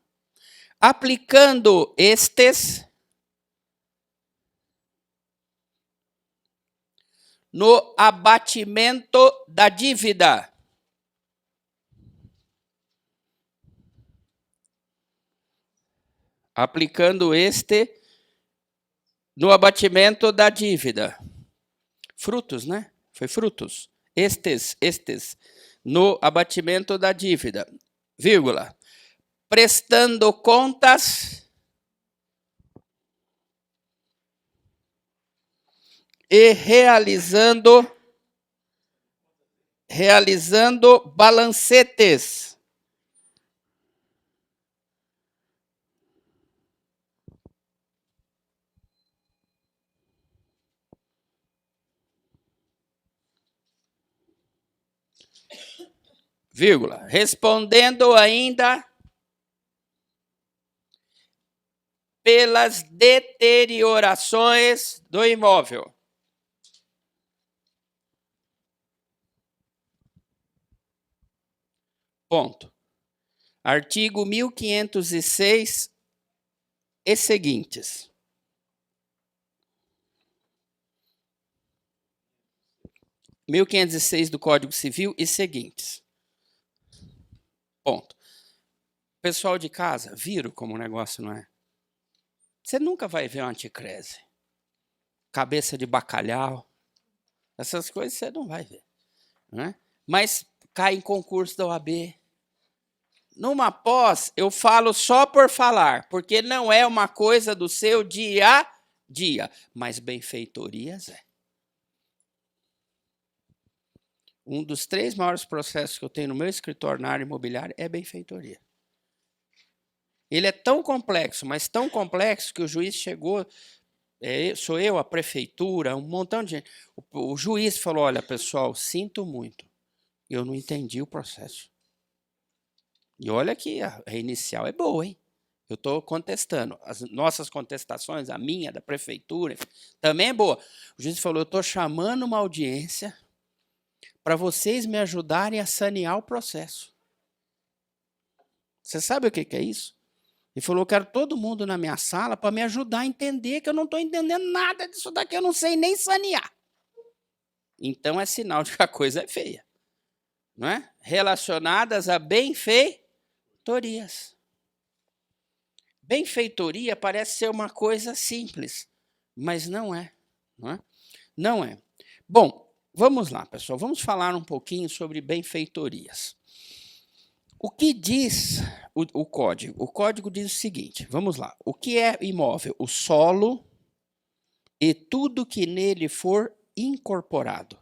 Aplicando estes no abatimento da dívida. Aplicando este no abatimento da dívida. Frutos, né? Foi frutos. Estes, no abatimento da dívida, vírgula. Prestando contas e realizando balancetes. vírgula, respondendo ainda pelas deteriorações do imóvel. Ponto. Artigo 1506 e seguintes. – 1506 do Código Civil e seguintes. Ponto. Pessoal de casa, viram como o negócio não é? Você nunca vai ver uma anticrese. Cabeça de bacalhau. Essas coisas você não vai ver. Né? Mas cai em concurso da OAB. Numa pós, eu falo só por falar, porque não é uma coisa do seu dia a dia. Mas benfeitorias é. Um dos 3 maiores processos que eu tenho no meu escritório na área imobiliária é benfeitoria. Ele é tão complexo, mas tão complexo que o juiz chegou, sou eu, a prefeitura, um montão de gente. O juiz falou, olha, pessoal, sinto muito, eu não entendi o processo. E olha que a inicial é boa, hein? Eu estou contestando. As nossas contestações, a minha, da prefeitura, também é boa. O juiz falou, eu estou chamando uma audiência para vocês me ajudarem a sanear o processo. Você sabe o que é isso? Ele falou, eu quero todo mundo na minha sala para me ajudar a entender que eu não estou entendendo nada disso daqui, eu não sei nem sanear. Então é sinal de que a coisa é feia. Não é? Relacionadas a benfeitorias. Benfeitoria parece ser uma coisa simples, mas não é. Não é? Não é. Bom, vamos lá, pessoal. Vamos falar um pouquinho sobre benfeitorias. O que diz o código? O código diz o seguinte, vamos lá. O que é imóvel? O solo e tudo que nele for incorporado.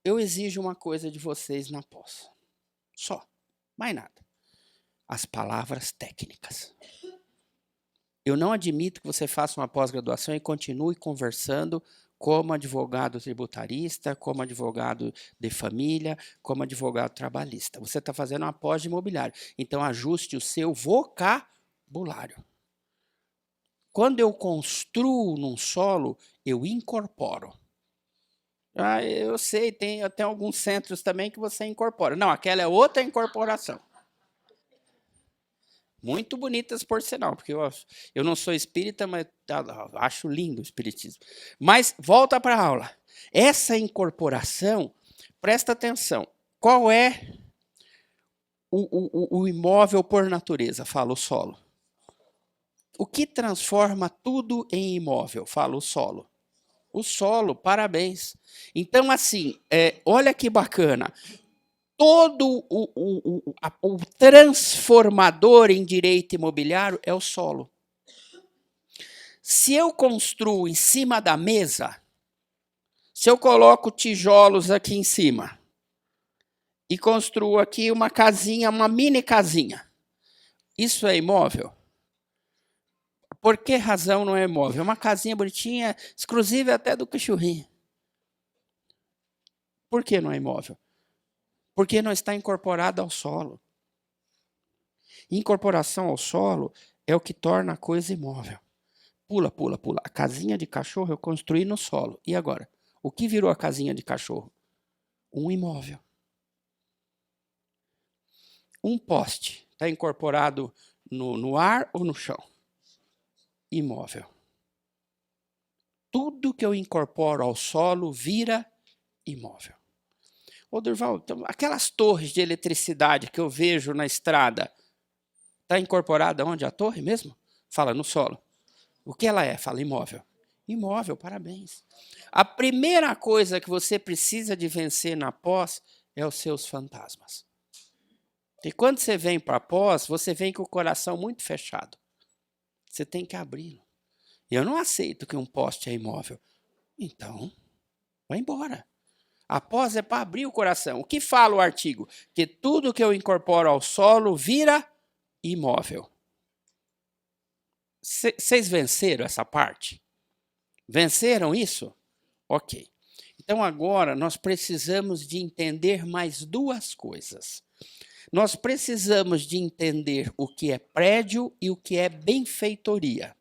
Eu exijo uma coisa de vocês na pós. Só, mais nada. As palavras técnicas. Eu não admito que você faça uma pós-graduação e continue conversando como advogado tributarista, como advogado de família, como advogado trabalhista. Você está fazendo uma pós de imobiliário. Então, ajuste o seu vocabulário. Quando eu construo num solo, eu incorporo. Ah, eu sei, tem até alguns centros também que você incorpora. Não, aquela é outra incorporação. Muito bonitas, por sinal, porque eu não sou espírita, mas acho lindo o espiritismo. Mas volta para a aula. Essa incorporação, presta atenção, qual é o imóvel por natureza? Fala o solo. O que transforma tudo em imóvel? Fala o solo. O solo, parabéns. Então, assim, olha que bacana. Todo o transformador em direito imobiliário é o solo. Se eu construo em cima da mesa, se eu coloco tijolos aqui em cima e construo aqui uma casinha, uma mini casinha, isso é imóvel? Por que razão não é imóvel? É uma casinha bonitinha, exclusiva até do cachorrinho. Por que não é imóvel? Porque não está incorporado ao solo. Incorporação ao solo é o que torna a coisa imóvel. Pula, pula, pula. A casinha de cachorro eu construí no solo. E agora? O que virou a casinha de cachorro? Um imóvel. Um poste está incorporado no ar ou no chão? Imóvel. Tudo que eu incorporo ao solo vira imóvel. Ô, Durval, então, aquelas torres de eletricidade que eu vejo na estrada, está incorporada onde? A torre mesmo? Fala, no solo. O que ela é? Fala, imóvel. Imóvel, parabéns. A primeira coisa que você precisa de vencer na pós é os seus fantasmas. E quando você vem para a pós, você vem com o coração muito fechado. Você tem que abri-lo. Eu não aceito que um poste é imóvel. Então, vai embora. A pós é para abrir o coração. O que fala o artigo? Que tudo que eu incorporo ao solo vira imóvel. Vocês venceram essa parte? Venceram isso? Ok. Então, agora, nós precisamos de entender mais duas coisas. Nós precisamos de entender o que é prédio e o que é benfeitoria,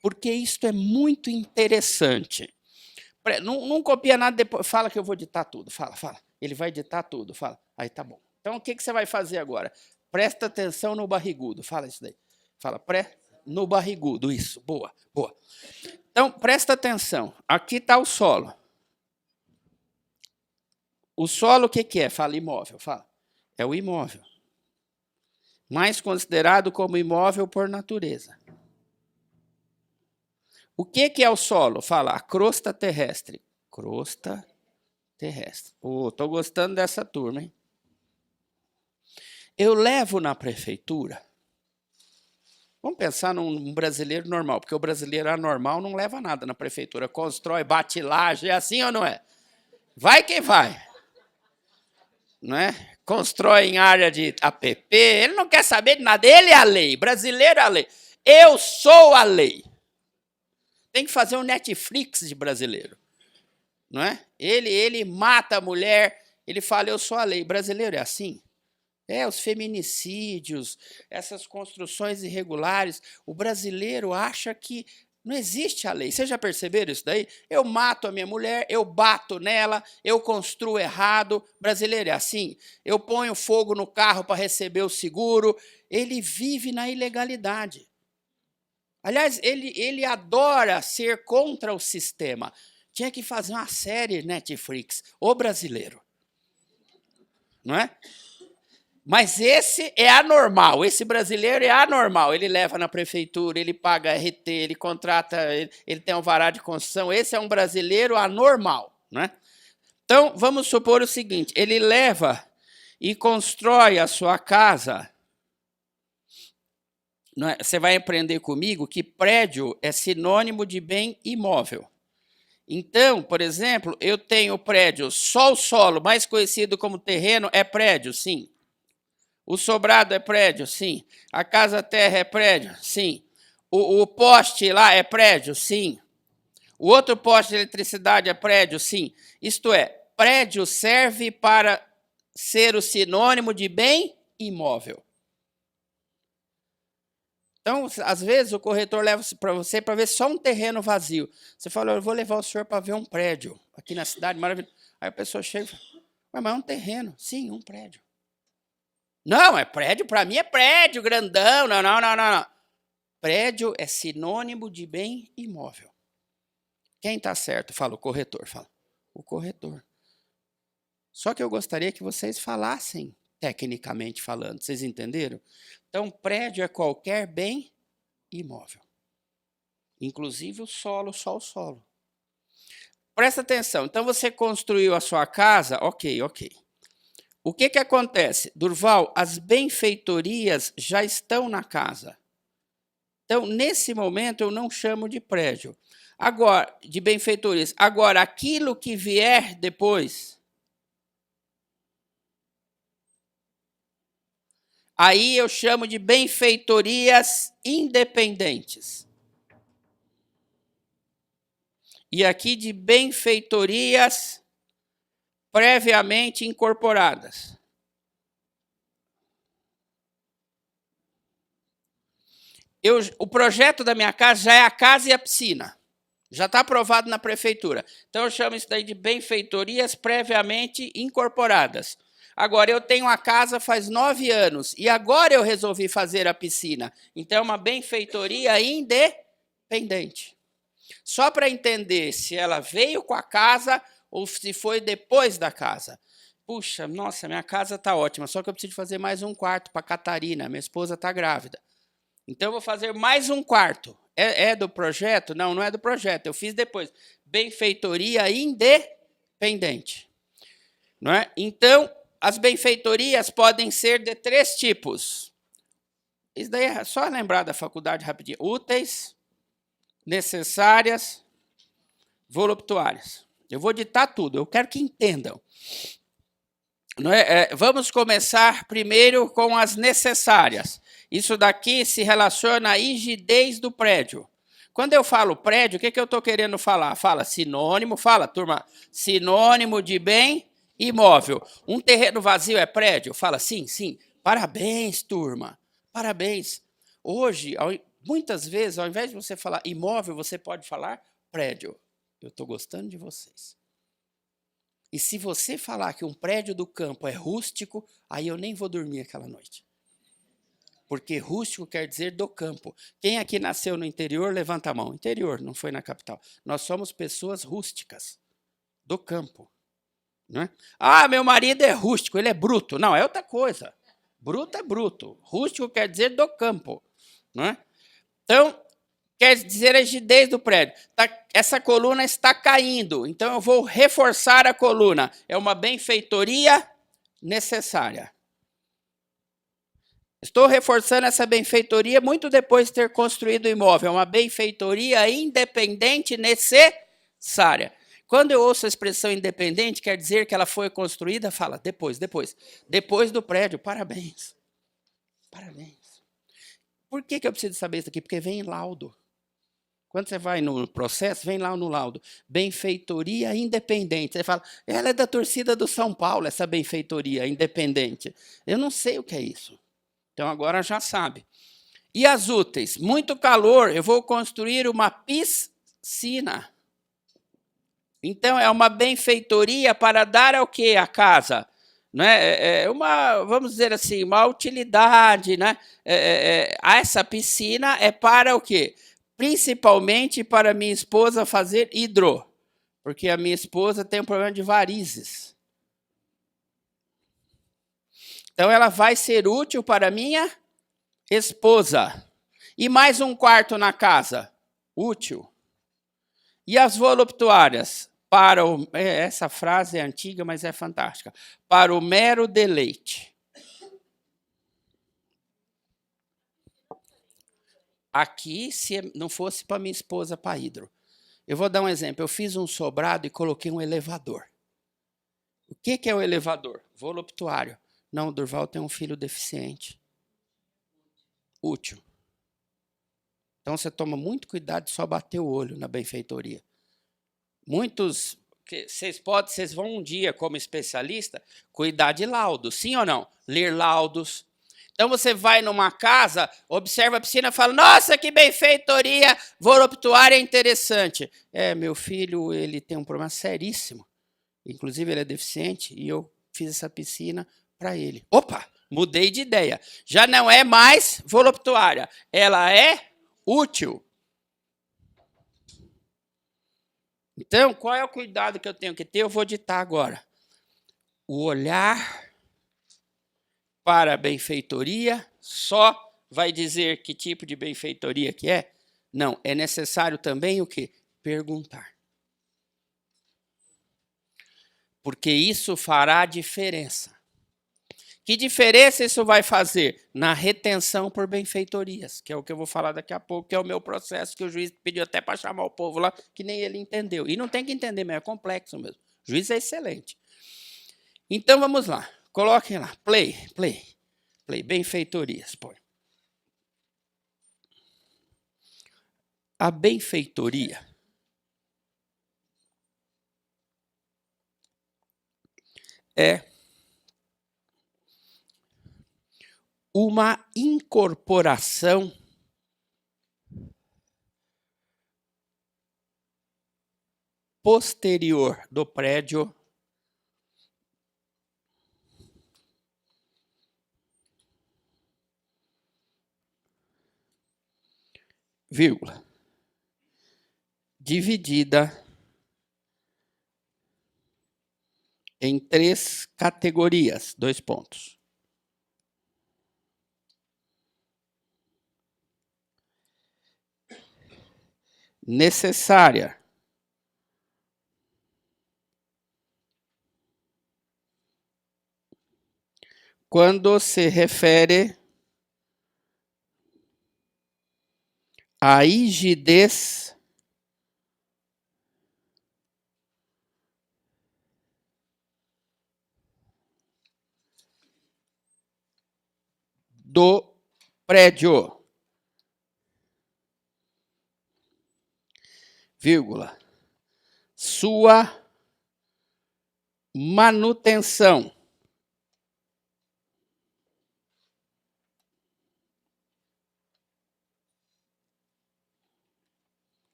porque isto é muito interessante. Não copia nada, depois fala que eu vou ditar tudo, fala. Ele vai ditar tudo, fala. Aí tá bom. Então, o que você vai fazer agora? Presta atenção no barrigudo, fala isso daí. Fala, no barrigudo, isso, boa. Então, presta atenção, aqui está o solo. O solo o que é? Fala imóvel, fala. É o imóvel. Mais considerado como imóvel por natureza. O que é o solo? Fala, a crosta terrestre. Crosta terrestre. Estou gostando dessa turma, hein? Eu levo na prefeitura. Vamos pensar num brasileiro normal, porque o brasileiro anormal não leva nada na prefeitura. Constrói, bate laje, é assim ou não é? Vai quem vai. Não é? Constrói em área de APP, ele não quer saber de nada, ele é a lei, brasileiro é a lei. Eu sou a lei. Tem que fazer um Netflix de brasileiro, não é? Ele mata a mulher, ele fala, eu sou a lei. Brasileiro é assim? Os feminicídios, essas construções irregulares, o brasileiro acha que não existe a lei. Vocês já perceberam isso daí? Eu mato a minha mulher, eu bato nela, eu construo errado. Brasileiro é assim. Eu ponho fogo no carro para receber o seguro. Ele vive na ilegalidade. Aliás, ele adora ser contra o sistema. Tinha que fazer uma série Netflix, o brasileiro. Não é? Mas esse é anormal, esse brasileiro é anormal. Ele leva na prefeitura, ele paga RT, ele contrata, ele tem alvará de construção. Esse é um brasileiro anormal, né? Então, vamos supor o seguinte, ele leva e constrói a sua casa. Você vai aprender comigo que prédio é sinônimo de bem imóvel. Então, por exemplo, eu tenho prédio, só o solo, mais conhecido como terreno, é prédio, sim. O sobrado é prédio? Sim. A casa-terra é prédio? Sim. O poste lá é prédio? Sim. O outro poste de eletricidade é prédio? Sim. Isto é, prédio serve para ser o sinônimo de bem imóvel. Então, às vezes, o corretor leva para você para ver só um terreno vazio. Você fala, eu vou levar o senhor para ver um prédio aqui na cidade, maravilhoso. Aí a pessoa chega e fala, mas é um terreno. Sim, um prédio. Não, é prédio, para mim é prédio, grandão. Não. Prédio é sinônimo de bem imóvel. Quem está certo? Fala o corretor. Fala. O corretor. Só que eu gostaria que vocês falassem, tecnicamente falando. Vocês entenderam? Então, prédio é qualquer bem imóvel. Inclusive o solo, só o solo. Presta atenção. Então, você construiu a sua casa, ok. O que acontece? Durval, as benfeitorias já estão na casa. Então, nesse momento, eu não chamo de prédio. Agora, de benfeitorias. Agora, aquilo que vier depois, aí eu chamo de benfeitorias independentes. E aqui de benfeitorias previamente incorporadas. O projeto da minha casa já é a casa e a piscina. Já está aprovado na prefeitura. Então, eu chamo isso daí de benfeitorias previamente incorporadas. Agora, eu tenho a casa faz 9 anos e agora eu resolvi fazer a piscina. Então, é uma benfeitoria independente. Só para entender se ela veio com a casa ou se foi depois da casa. Puxa, nossa, minha casa está ótima, só que eu preciso fazer mais um quarto para a Catarina, minha esposa está grávida. Então, eu vou fazer mais um quarto. É do projeto? Não é do projeto, eu fiz depois. Benfeitoria independente. Não é? Então, as benfeitorias podem ser de 3 tipos. Isso daí é só lembrar da faculdade rapidinho. Úteis, necessárias, voluptuárias. Eu vou ditar tudo, eu quero que entendam. Não é? Vamos começar primeiro com as necessárias. Isso daqui se relaciona à rigidez do prédio. Quando eu falo prédio, o que eu estou querendo falar? Fala sinônimo, fala, turma, sinônimo de bem imóvel. Um terreno vazio é prédio? Fala, sim, sim. Parabéns, turma, parabéns. Hoje, muitas vezes, ao invés de você falar imóvel, você pode falar prédio. Eu estou gostando de vocês. E se você falar que um prédio do campo é rústico, aí eu nem vou dormir aquela noite. Porque rústico quer dizer do campo. Quem aqui nasceu no interior, levanta a mão. Interior, não foi na capital. Nós somos pessoas rústicas, do campo. Não é? Ah, meu marido é rústico, ele é bruto. Não, é outra coisa. Bruto é bruto. Rústico quer dizer do campo. Não é? Então, quer dizer a rigidez do prédio. Essa coluna está caindo, então eu vou reforçar a coluna. É uma benfeitoria necessária. Estou reforçando essa benfeitoria muito depois de ter construído o imóvel. É uma benfeitoria independente necessária. Quando eu ouço a expressão independente, quer dizer que ela foi construída, fala depois. Depois do prédio, parabéns. Parabéns. Por que eu preciso saber isso aqui? Porque vem em laudo. Quando você vai no processo, vem lá no laudo. Benfeitoria independente. Você fala, ela é da torcida do São Paulo, essa benfeitoria independente. Eu não sei o que é isso. Então agora já sabe. E as úteis? Muito calor, eu vou construir uma piscina. Então é uma benfeitoria para dar ao quê? A casa. Né? Uma, vamos dizer assim, uma utilidade. Né? Essa piscina é para o quê? Principalmente para minha esposa fazer hidro. Porque a minha esposa tem um problema de varizes. Então ela vai ser útil para minha esposa. E mais um quarto na casa. Útil. E as voluptuárias? Para o, essa frase é antiga, mas é fantástica. Para o mero deleite. Aqui, se não fosse para minha esposa, para hidro. Eu vou dar um exemplo. Eu fiz um sobrado e coloquei um elevador. O que é o elevador? Voluptuário. Não, o Durval tem um filho deficiente. Útil. Então você toma muito cuidado de só bater o olho na benfeitoria. Muitos, vocês vão um dia como especialista cuidar de laudos, sim ou não? Ler laudos. Então você vai numa casa, observa a piscina e fala, nossa, que benfeitoria voluptuária interessante. Meu filho, ele tem um problema seríssimo. Inclusive ele é deficiente e eu fiz essa piscina para ele. Opa, mudei de ideia. Já não é mais voluptuária, ela é útil. Então, qual é o cuidado que eu tenho que ter? Eu vou ditar agora. O olhar para a benfeitoria só vai dizer que tipo de benfeitoria que é? Não, é necessário também o quê? Perguntar. Porque isso fará diferença. Que diferença isso vai fazer? Na retenção por benfeitorias, que é o que eu vou falar daqui a pouco, que é o meu processo, que o juiz pediu até para chamar o povo lá, que nem ele entendeu. E não tem que entender, mas é complexo mesmo. O juiz é excelente. Então, vamos lá. Coloquem lá. Play. Benfeitorias. Põe. A benfeitoria é uma incorporação posterior do prédio vírgula, dividida em 3 categorias, 2 pontos. Necessária. Quando se refere à rigidez do prédio. vírgula, sua manutenção.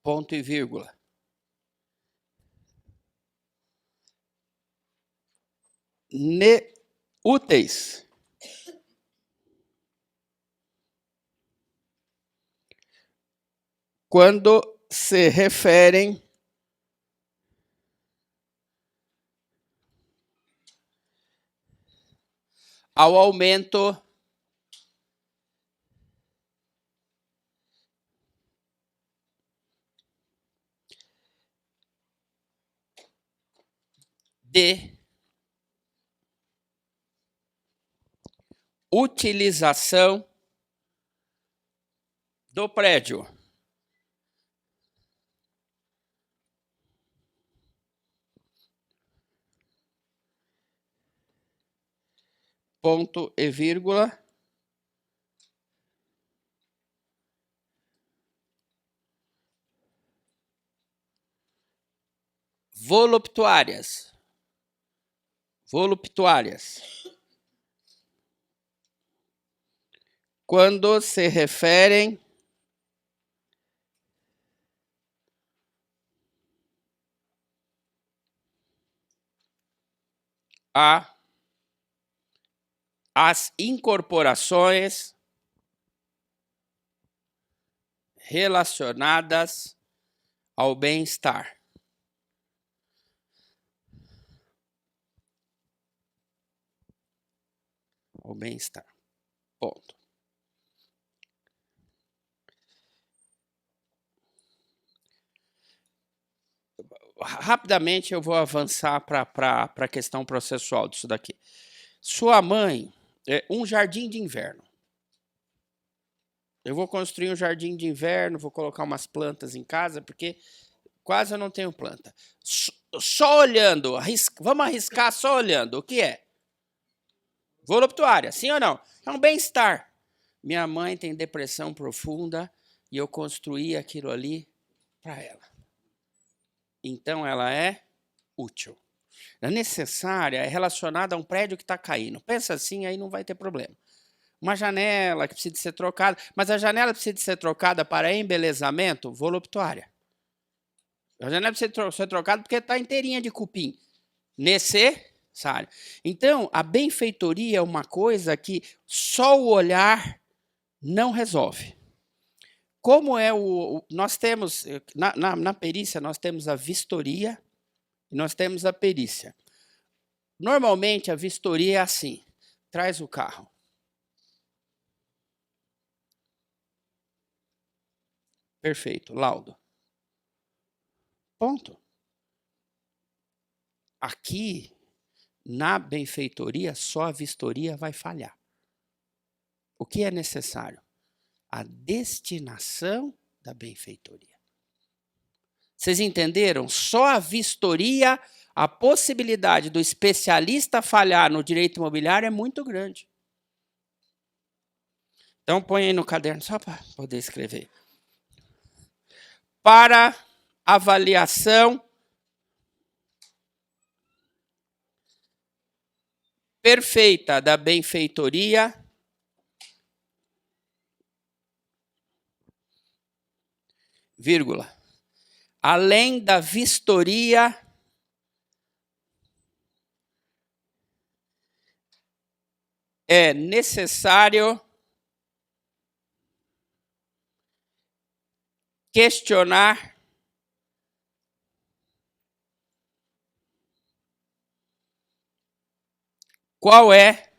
Ponto e vírgula. Úteis. Quando se referem ao aumento de utilização do prédio. Ponto e vírgula. Voluptuárias. Quando se referem às incorporações relacionadas ao bem-estar. Ao bem-estar. Ponto. Rapidamente eu vou avançar para a questão processual disso daqui. Sua mãe é um jardim de inverno. Eu vou construir um jardim de inverno, vou colocar umas plantas em casa, porque quase eu não tenho planta. Só olhando, vamos arriscar só olhando. O que é? Voluptuária, sim ou não? É um bem-estar. Minha mãe tem depressão profunda e eu construí aquilo ali para ela. Então ela é útil. É necessária, é relacionada a um prédio que está caindo. Pensa assim, aí não vai ter problema. Uma janela que precisa de ser trocada, mas a janela precisa de ser trocada para embelezamento, voluptuária. A janela precisa de ser trocada porque está inteirinha de cupim. Necessário. Então, a benfeitoria é uma coisa que só o olhar não resolve. Como é nós temos, na perícia, nós temos a vistoria e nós temos a perícia. Normalmente, a vistoria é assim, traz o carro. Perfeito, laudo. Ponto. Aqui, na benfeitoria, só a vistoria vai falhar. O que é necessário? A destinação da benfeitoria. Vocês entenderam? Só a vistoria, a possibilidade do especialista falhar no direito imobiliário é muito grande. Então, põe aí no caderno só para poder escrever. Para avaliação perfeita da benfeitoria, vírgula, além da vistoria é necessário questionar qual é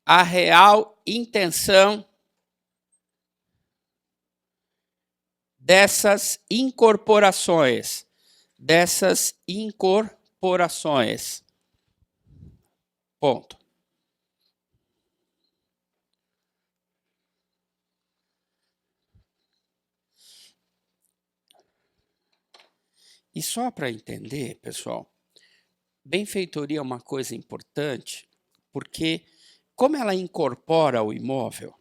a real intenção dessas incorporações. Ponto. E só para entender, pessoal, benfeitoria é uma coisa importante, porque como ela incorpora o imóvel,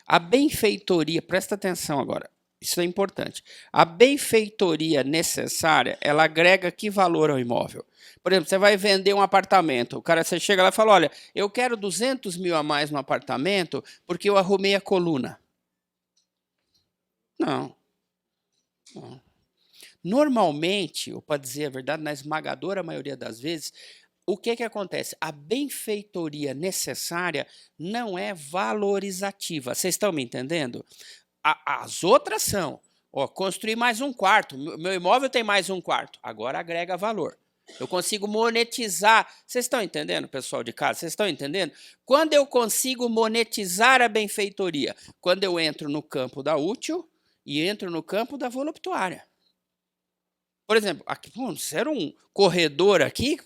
a benfeitoria, presta atenção agora, Isso é importante. A benfeitoria necessária, ela agrega que valor ao imóvel? Por exemplo, você vai vender um apartamento, o cara, você chega lá e fala, olha, eu quero 200 mil a mais no apartamento porque eu arrumei a coluna. Não. Não. Normalmente, ou para dizer a verdade, na esmagadora maioria das vezes, o que acontece? A benfeitoria necessária não é valorizativa. Vocês estão me entendendo? As outras são, ó, construir mais um quarto, meu imóvel tem mais um quarto, agora agrega valor. Eu consigo monetizar. Vocês estão entendendo, pessoal de casa? Vocês estão entendendo? Quando eu consigo monetizar a benfeitoria? Quando eu entro no campo da útil e entro no campo da voluptuária. Por exemplo, aqui, era um corredor aqui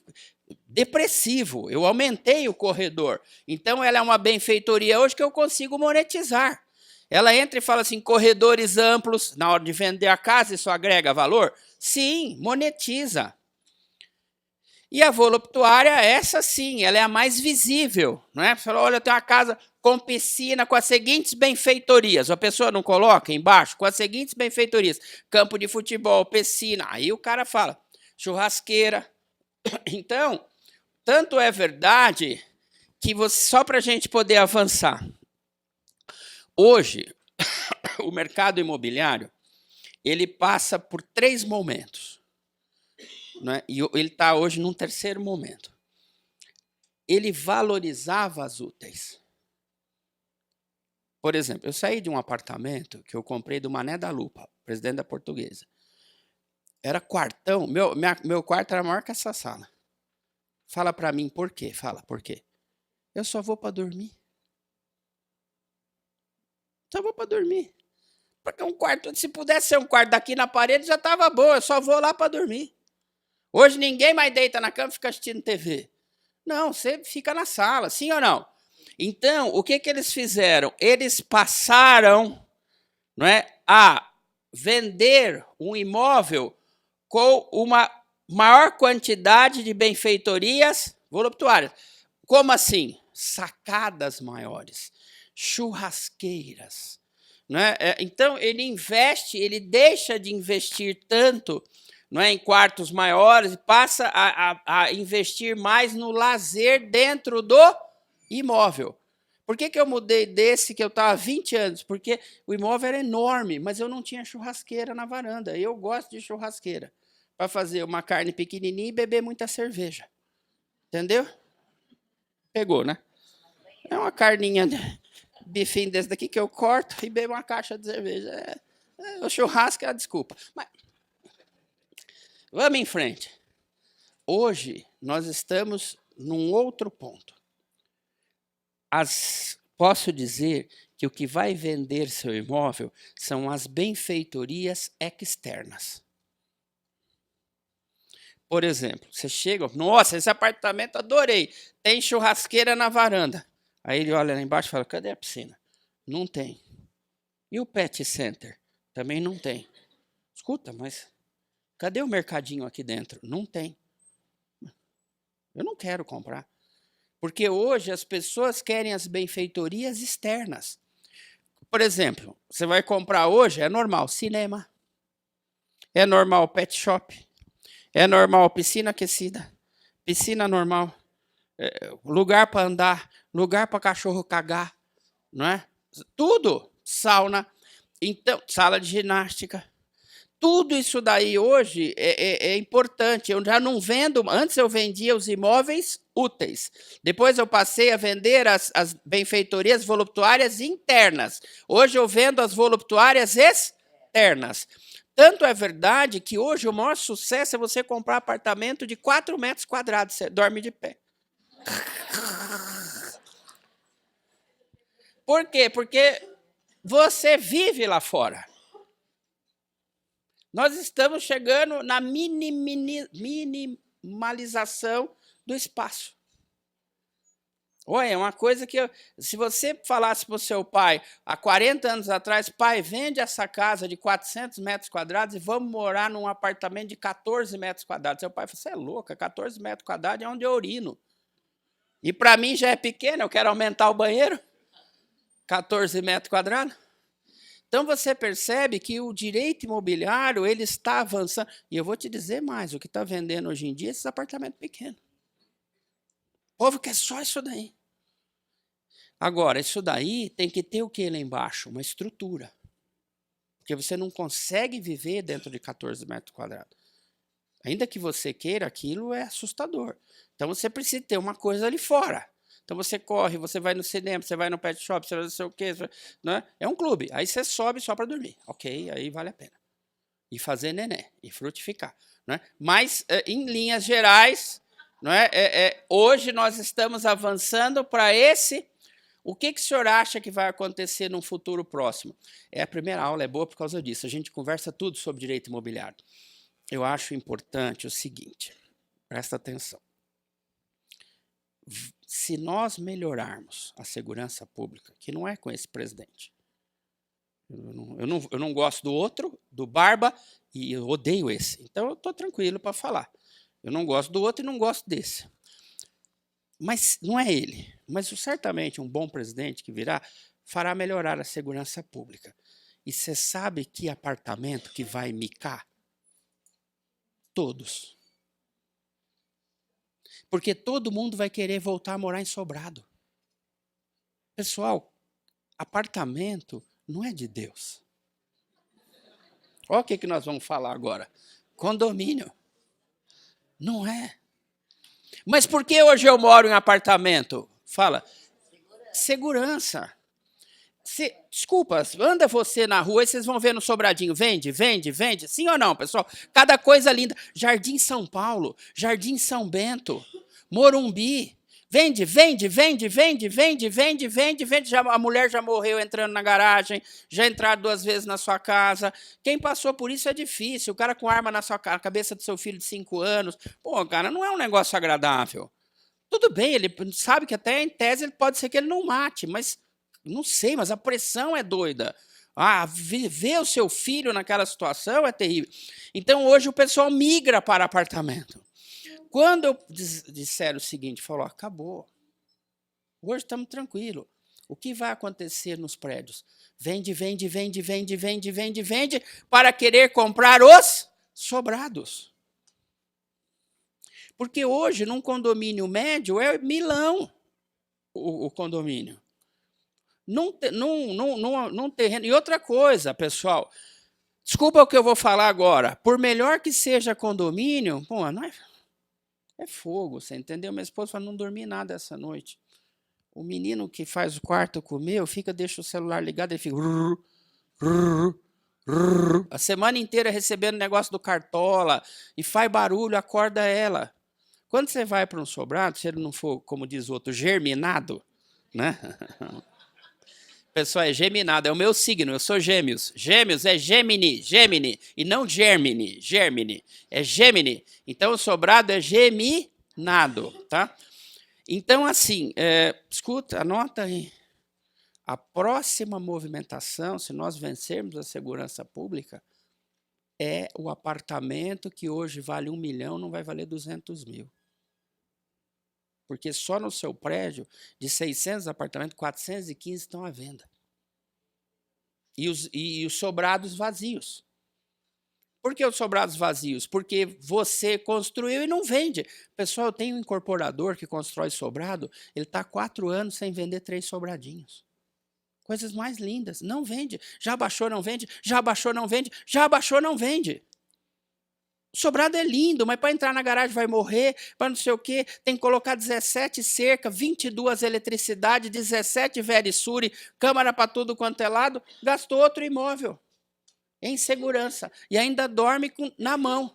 depressivo. Eu aumentei o corredor. Então, ela é uma benfeitoria hoje que eu consigo monetizar. Ela entra e fala assim, corredores amplos, na hora de vender a casa, isso agrega valor? Sim, monetiza. E a voluptuária, essa sim, ela é a mais visível. Não é? Você fala, olha, eu tenho uma casa com piscina, com as seguintes benfeitorias. A pessoa não coloca embaixo? Com as seguintes benfeitorias. Campo de futebol, piscina. Aí o cara fala, churrasqueira. Então, tanto é verdade que você, só para a gente poder avançar, hoje, o mercado imobiliário, ele passa por 3 momentos. Né? E ele está hoje num terceiro momento. Ele valorizava as úteis. Por exemplo, eu saí de um apartamento que eu comprei do Mané da Lupa, presidente da Portuguesa. Era quartão, meu quarto era maior que essa sala. Fala para mim por quê? Fala, por quê? Eu só vou para dormir. Só vou para dormir. Porque um quarto, se pudesse ser um quarto daqui na parede, já estava bom, eu só vou lá para dormir. Hoje ninguém mais deita na cama e fica assistindo TV. Não, você fica na sala, sim ou não? Então, o que eles fizeram? Eles passaram, não é, a vender um imóvel com uma maior quantidade de benfeitorias voluptuárias. Como assim? Sacadas maiores, churrasqueiras. Não é? Então, ele investe, ele deixa de investir tanto, não é, em quartos maiores, e passa a investir mais no lazer dentro do imóvel. Por que eu mudei desse que eu estava há 20 anos? Porque o imóvel era enorme, mas eu não tinha churrasqueira na varanda. Eu gosto de churrasqueira para fazer uma carne pequenininha e beber muita cerveja. Entendeu? Pegou, né? É uma carninha, bifinho desse daqui que eu corto e bebo uma caixa de cerveja. O churrasco é a desculpa. Mas vamos em frente. Hoje, nós estamos num outro ponto. Posso dizer que o que vai vender seu imóvel são as benfeitorias externas. Por exemplo, você chega, nossa, esse apartamento adorei, tem churrasqueira na varanda. Aí ele olha lá embaixo e fala, cadê a piscina? Não tem. E o pet center? Também não tem. Escuta, mas cadê o mercadinho aqui dentro? Não tem. Eu não quero comprar. Porque hoje as pessoas querem as benfeitorias externas. Por exemplo, você vai comprar hoje, é normal, cinema. É normal pet shop. É normal piscina aquecida. Piscina normal. Lugar para andar. Lugar para cachorro cagar. Não é? Tudo. Sauna. Então, sala de ginástica. Tudo isso daí hoje é importante. Eu já não vendo. Antes eu vendia os imóveis úteis. Depois eu passei a vender as benfeitorias voluptuárias internas. Hoje eu vendo as voluptuárias externas. Tanto é verdade que hoje o maior sucesso é você comprar apartamento de 4 metros quadrados. Você dorme de pé. Por quê? Porque você vive lá fora. Nós estamos chegando na minimalização do espaço. Olha, é uma coisa que, se você falasse para o seu pai, há 40 anos atrás, pai, vende essa casa de 400 metros quadrados e vamos morar num apartamento de 14 metros quadrados. Seu pai falou, você é louca, 14 metros quadrados é onde eu urino. E para mim já é pequeno, eu quero aumentar o banheiro. 14 metros quadrados. Então você percebe que o direito imobiliário ele está avançando. E eu vou te dizer mais, o que está vendendo hoje em dia é esses apartamentos pequenos. O povo quer só isso daí. Agora, isso daí tem que ter o que lá embaixo? Uma estrutura. Porque você não consegue viver dentro de 14 metros quadrados. Ainda que você queira, aquilo é assustador. Então você precisa ter uma coisa ali fora. Então você corre, você vai no cinema, você vai no pet shop, você vai não sei o quê. Né? É um clube. Aí você sobe só para dormir. Ok, aí vale a pena. E fazer neném, e frutificar. Né? Mas, em linhas gerais, não é? Hoje nós estamos avançando para esse. O que o senhor acha que vai acontecer num futuro próximo? A primeira aula é boa por causa disso. A gente conversa tudo sobre direito imobiliário. Eu acho importante o seguinte, presta atenção. Se nós melhorarmos a segurança pública, que não é com esse presidente, eu não gosto do outro, do Barba, e eu odeio esse. Então eu estou tranquilo para falar. Eu não gosto do outro e não gosto desse. Mas não é ele. Mas certamente um bom presidente que virá fará melhorar a segurança pública. E você sabe que apartamento que vai micar? Todos. Porque todo mundo vai querer voltar a morar em sobrado. Pessoal, apartamento não é de Deus. Olha o que nós vamos falar agora. Condomínio. Não é. Mas por que hoje eu moro em apartamento? Fala. Segurança. Desculpa, anda você na rua e vocês vão ver no sobradinho. Vende, vende, vende. Sim ou não, pessoal? Cada coisa linda. Jardim São Paulo, Jardim São Bento, Morumbi. Vende, vende, vende, vende, vende, vende, vende, vende. A mulher já morreu entrando na garagem, já entraram 2 vezes na sua casa. Quem passou por isso é difícil. O cara com arma na sua cabeça do seu filho de 5 anos. Pô, cara, não é um negócio agradável. Tudo bem, ele sabe que até em tese ele pode ser que ele não mate, mas não sei, mas a pressão é doida. Ver o seu filho naquela situação é terrível. Então hoje o pessoal migra para apartamento. Quando eu disser o seguinte, falou, acabou. Hoje estamos tranquilos. O que vai acontecer nos prédios? Vende, vende, vende, vende, vende, vende, vende, para querer comprar os sobrados. Porque hoje, num condomínio médio, é milão o condomínio. Num terreno. E outra coisa, pessoal, desculpa o que eu vou falar agora. Por melhor que seja condomínio, pô, não é fogo, você entendeu? Minha esposa fala, não dormi nada essa noite. O menino que faz o quarto com o meu, deixa o celular ligado, ele fica... A semana inteira recebendo negócio do Cartola, e faz barulho, acorda ela. Quando você vai para um sobrado, se ele não for, como diz o outro, germinado, né? Pessoal, é geminado, é o meu signo, eu sou gêmeos. Gêmeos é Gemini, e não Germini, é Gemini. Então, o sobrado é geminado, tá? Então, assim, escuta, anota aí. A próxima movimentação, se nós vencermos a segurança pública, é o apartamento que hoje vale 1 milhão, não vai valer 200 mil. Porque só no seu prédio, de 600 apartamentos, 415 estão à venda. E os sobrados vazios. Por que os sobrados vazios? Porque você construiu e não vende. Pessoal, eu tenho um incorporador que constrói sobrado, ele está há 4 anos sem vender 3 sobradinhos. Coisas mais lindas. Não vende. Já baixou, não vende. Já baixou, não vende. Já baixou, não vende. O sobrado é lindo, mas para entrar na garagem vai morrer, para não sei o quê, tem que colocar 17 cerca, 22 eletricidade, 17 Verisure, câmara para tudo quanto é lado, gastou outro imóvel, em segurança, e ainda dorme na mão.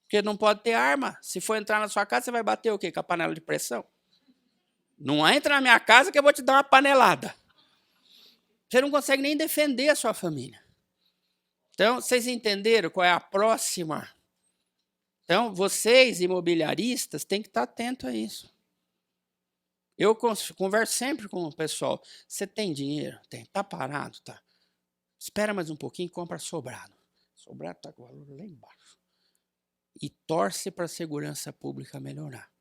Porque não pode ter arma. Se for entrar na sua casa, você vai bater o quê? Com a panela de pressão? Não entra na minha casa que eu vou te dar uma panelada. Você não consegue nem defender a sua família. Então, vocês entenderam qual é a próxima? Então, vocês, imobiliaristas, têm que estar atentos a isso. Eu converso sempre com o pessoal. Você tem dinheiro? Tem. Está parado? Tá. Espera mais um pouquinho e compra sobrado. Sobrado está com o valor lá embaixo. E torce para a segurança pública melhorar.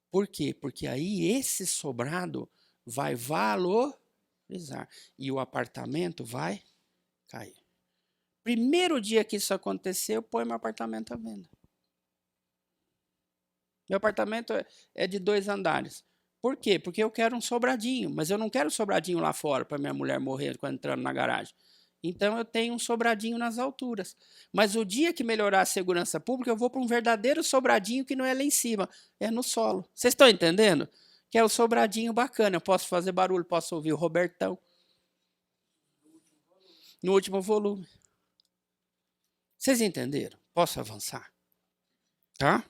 Por quê? Porque aí esse sobrado vai valorizar. valorizar. E o apartamento vai cair. Primeiro dia que isso aconteceu, eu ponho meu apartamento à venda. Meu apartamento é de 2 andares. Por quê? Porque eu quero um sobradinho, mas eu não quero sobradinho lá fora para minha mulher morrer quando entrando na garagem. Então eu tenho um sobradinho nas alturas. Mas o dia que melhorar a segurança pública, eu vou para um verdadeiro sobradinho que não é lá em cima, é no solo. Vocês estão entendendo? Que é o sobradinho bacana. Eu posso fazer barulho, posso ouvir o Robertão. No último volume. Vocês entenderam? Posso avançar? Tá?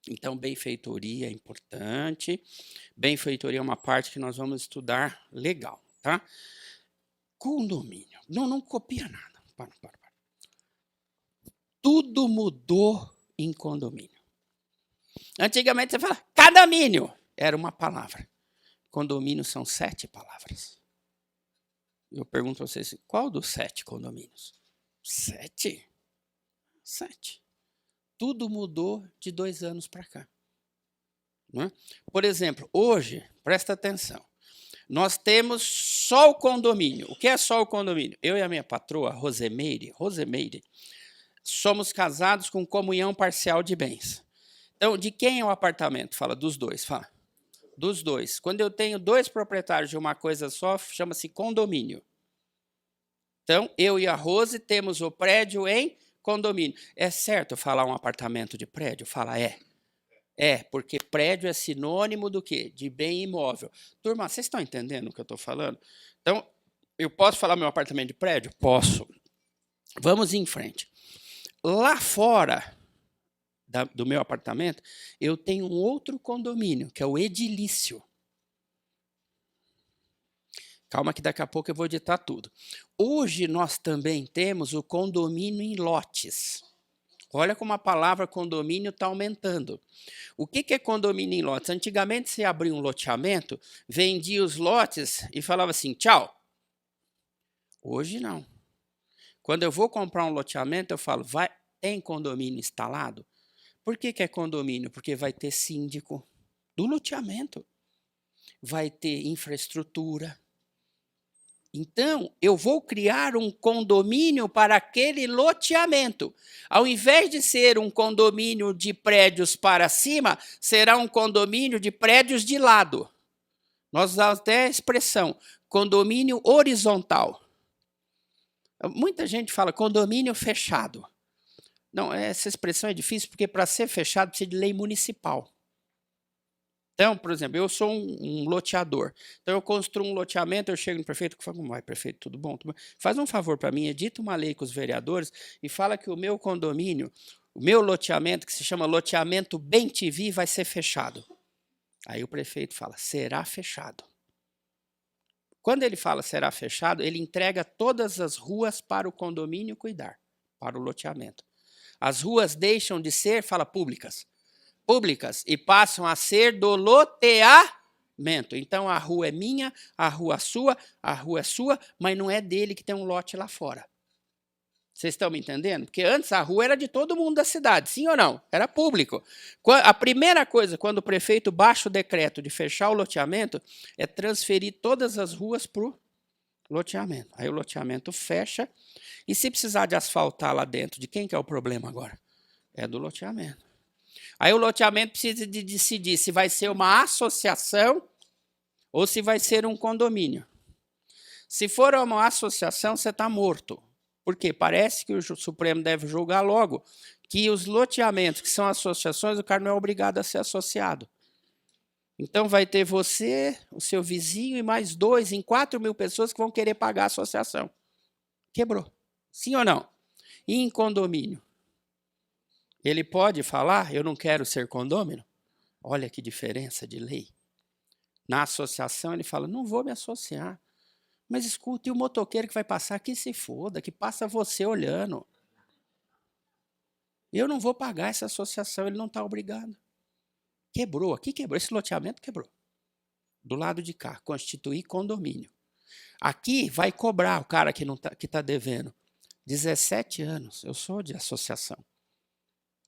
Então, benfeitoria é importante. Benfeitoria é uma parte que nós vamos estudar legal, tá? Condomínio. Não copia nada. Para. Tudo mudou em condomínio. Antigamente você fala, condomínio. Era uma palavra. Condomínio são 7 palavras. Eu pergunto a vocês, qual dos 7 condomínios? 7? 7. Tudo mudou de 2 anos para cá. Não é? Por exemplo, hoje, presta atenção, nós temos só o condomínio. O que é só o condomínio? Eu e a minha patroa, Rosemeire, somos casados com comunhão parcial de bens. Então, de quem é o apartamento? Fala, dos dois. Fala, dos dois. Quando eu tenho 2 proprietários de uma coisa só, chama-se condomínio. Então, eu e a Rose temos o prédio em condomínio. É certo falar um apartamento de prédio? Fala, é. É, porque prédio é sinônimo do quê? De bem imóvel. Turma, vocês estão entendendo o que eu estou falando? Então, eu posso falar meu apartamento de prédio? Posso. Vamos em frente. Lá fora do meu apartamento, eu tenho um outro condomínio, que é o edilício. Calma que daqui a pouco eu vou editar tudo. Hoje nós também temos o condomínio em lotes. Olha como a palavra condomínio está aumentando. O que é condomínio em lotes? Antigamente você abria um loteamento, vendia os lotes e falava assim, tchau. Hoje não. Quando eu vou comprar um loteamento, eu falo, tem condomínio instalado? Por que é condomínio? Porque vai ter síndico do loteamento. Vai ter infraestrutura. Então, eu vou criar um condomínio para aquele loteamento. Ao invés de ser um condomínio de prédios para cima, será um condomínio de prédios de lado. Nós usamos até a expressão condomínio horizontal. Muita gente fala condomínio fechado. Não, essa expressão é difícil porque para ser fechado precisa de lei municipal. Então, por exemplo, eu sou um loteador. Então, eu construo um loteamento, eu chego no prefeito e falo, como vai, prefeito, tudo bom? Tudo bom? Faz um favor para mim, edita uma lei com os vereadores e fala que o meu condomínio, o meu loteamento, que se chama loteamento Bem-TV, vai ser fechado. Aí o prefeito fala, será fechado. Quando ele fala será fechado, ele entrega todas as ruas para o condomínio cuidar, para o loteamento. As ruas deixam de ser, fala, públicas, e passam a ser do loteamento. Então, a rua é minha, a rua é sua, mas não é dele que tem um lote lá fora. Vocês estão me entendendo? Porque antes a rua era de todo mundo da cidade, sim ou não? Era público. A primeira coisa, quando o prefeito baixa o decreto de fechar o loteamento, é transferir todas as ruas para o loteamento. Aí o loteamento fecha, e se precisar de asfaltar lá dentro, de quem que é o problema agora? É do loteamento. Aí o loteamento precisa de decidir se vai ser uma associação ou se vai ser um condomínio. Se for uma associação, você está morto. Porque parece que o Supremo deve julgar logo que os loteamentos que são associações, o cara não é obrigado a ser associado. Então vai ter você, o seu vizinho e mais 2 em 4 mil pessoas que vão querer pagar a associação. Quebrou. Sim ou não? E em condomínio? Ele pode falar, eu não quero ser condômino? Olha que diferença de lei. Na associação ele fala, não vou me associar. Mas escuta, e o motoqueiro que vai passar, que se foda, que passa você olhando. Eu não vou pagar essa associação, ele não está obrigado. Quebrou, aqui quebrou, esse loteamento quebrou. Do lado de cá, constituir condomínio. Aqui vai cobrar o cara que está devendo. 17 anos, eu sou de associação.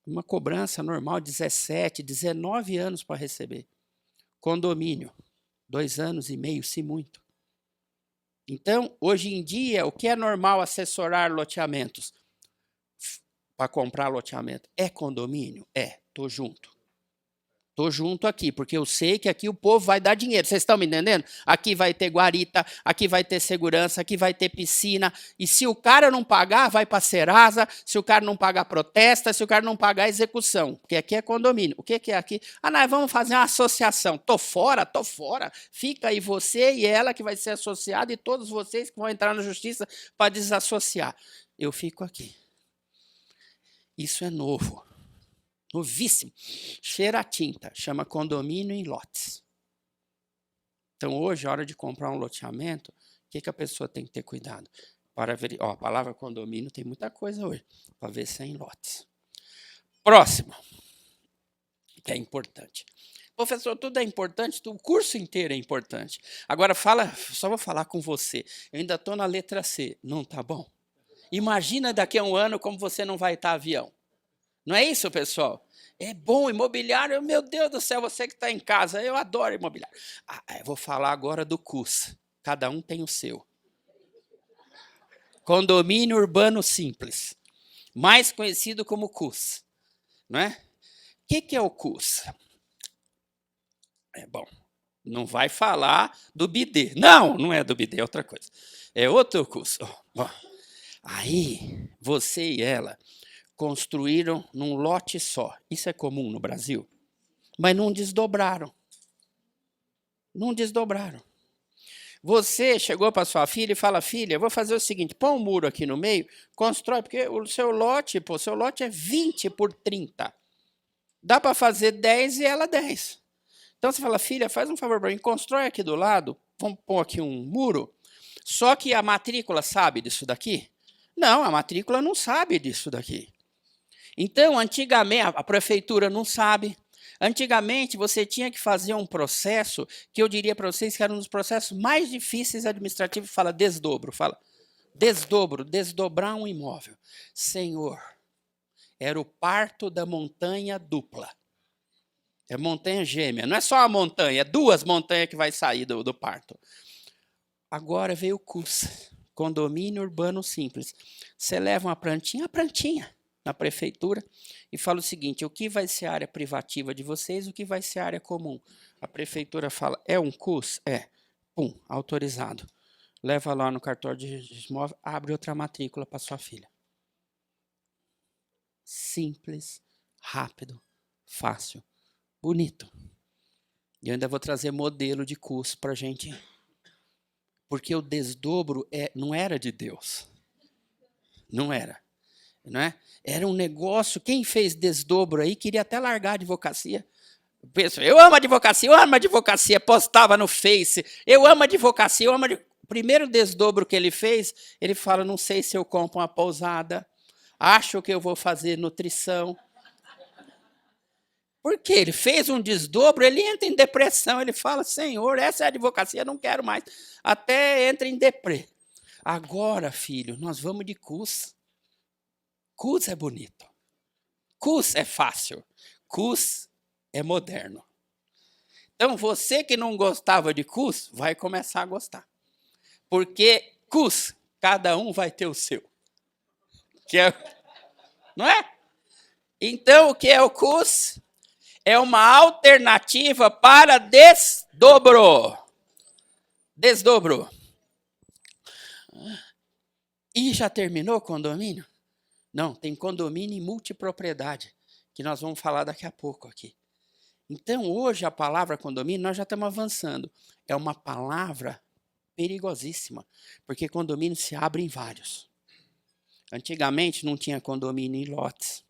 Uma cobrança normal, 17, 19 anos para receber. Condomínio, 2 anos e meio, se muito. Então, hoje em dia, o que é normal assessorar loteamentos? Para comprar loteamento. É condomínio? É, tô junto. Tô junto aqui, porque eu sei que aqui o povo vai dar dinheiro. Vocês estão me entendendo? Aqui vai ter guarita, aqui vai ter segurança, aqui vai ter piscina. E se o cara não pagar, vai para a Serasa. Se o cara não pagar, protesta. Se o cara não pagar, execução. Porque aqui é condomínio. O que é aqui? Ah, nós vamos fazer uma associação. Tô fora, tô fora. Fica aí você e ela que vai ser associada e todos vocês que vão entrar na justiça para desassociar. Eu fico aqui. Isso é novo. Novíssimo. Cheira a tinta. Chama condomínio em lotes. Então, hoje, a hora de comprar um loteamento, o que a pessoa tem que ter cuidado? Para ver, a palavra condomínio tem muita coisa hoje, para ver se é em lotes. Próximo, que é importante. Professor, tudo é importante, o curso inteiro é importante. Agora, só vou falar com você. Eu ainda estou na letra C. Não tá bom? Imagina daqui a um ano como você não vai estar avião. Não é isso, pessoal? É bom, imobiliário, meu Deus do céu, você que está em casa, eu adoro imobiliário. Eu vou falar agora do CUS. Cada um tem o seu. Condomínio Urbano Simples, mais conhecido como CUS. Não é? O que é o CUS? É bom, não vai falar do bidê. Não, não é do bidê, é outra coisa. É outro CUS. Aí, você e ela construíram num lote só. Isso é comum no Brasil? Mas não desdobraram. Não desdobraram. Você chegou para sua filha e fala, filha, eu vou fazer o seguinte, põe um muro aqui no meio, constrói, porque o seu lote, seu lote é 20 por 30. Dá para fazer 10 e ela 10. Então você fala, filha, faz um favor para mim, constrói aqui do lado, vamos pôr aqui um muro, só que a matrícula sabe disso daqui? Não, a matrícula não sabe disso daqui. Então, antigamente, a prefeitura não sabe. Antigamente, você tinha que fazer um processo que eu diria para vocês que era um dos processos mais difíceis administrativos. Fala desdobro, desdobrar um imóvel. Senhor, era o parto da montanha dupla. É montanha gêmea. Não é só a montanha, é duas montanhas que vai sair do parto. Agora veio o CUS, Condomínio Urbano Simples. Você leva uma plantinha, na prefeitura e fala o seguinte, o que vai ser área privativa de vocês, o que vai ser área comum? A prefeitura fala, é um CUS? É. Pum, autorizado. Leva lá no cartório de imóvel, abre outra matrícula para sua filha. Simples, rápido, fácil, bonito. E eu ainda vou trazer modelo de CUS para a gente, porque o desdobro não era de Deus. Não era. Não é? Era um negócio, quem fez desdobro aí queria até largar a advocacia. Eu amo a advocacia, postava no Face, eu amo a advocacia, O primeiro desdobro que ele fez, ele fala, não sei se eu compro uma pousada, acho que eu vou fazer nutrição. Porque ele fez um desdobro, ele entra em depressão, ele fala, Senhor, essa é a advocacia, não quero mais. Até entra em deprê. Agora, filho, nós vamos de CUS. CUS é bonito. CUS é fácil. CUS é moderno. Então, você que não gostava de CUS, vai começar a gostar. Porque CUS, cada um vai ter o seu. Não é? Então, o que é o CUS? É uma alternativa para desdobro. Desdobro. E já terminou o condomínio? Não, tem condomínio e multipropriedade, que nós vamos falar daqui a pouco aqui. Então, hoje, a palavra condomínio, nós já estamos avançando. É uma palavra perigosíssima, porque condomínio se abre em vários. Antigamente, não tinha condomínio em lotes.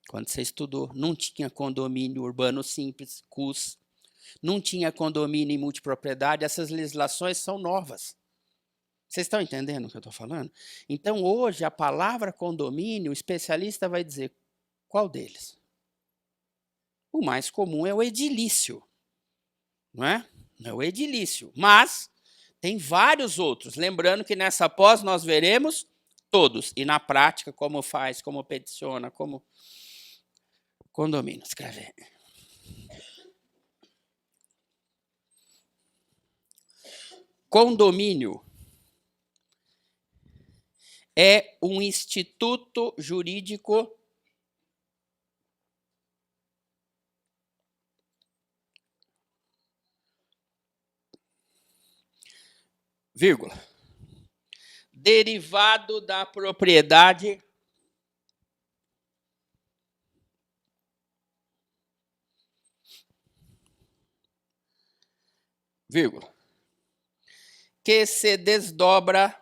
Quando você estudou, não tinha condomínio urbano simples, CUS. Não tinha condomínio em multipropriedade. Essas legislações são novas. Vocês estão entendendo o que eu estou falando? Então, hoje, a palavra condomínio, o especialista vai dizer qual deles? O mais comum é o edilício, não é? É o edilício, mas tem vários outros. Lembrando que nessa pós nós veremos todos. E na prática, como faz, como peticiona, como condomínio. Escreve. Condomínio é um instituto jurídico vírgula, derivado da propriedade vírgula, que se desdobra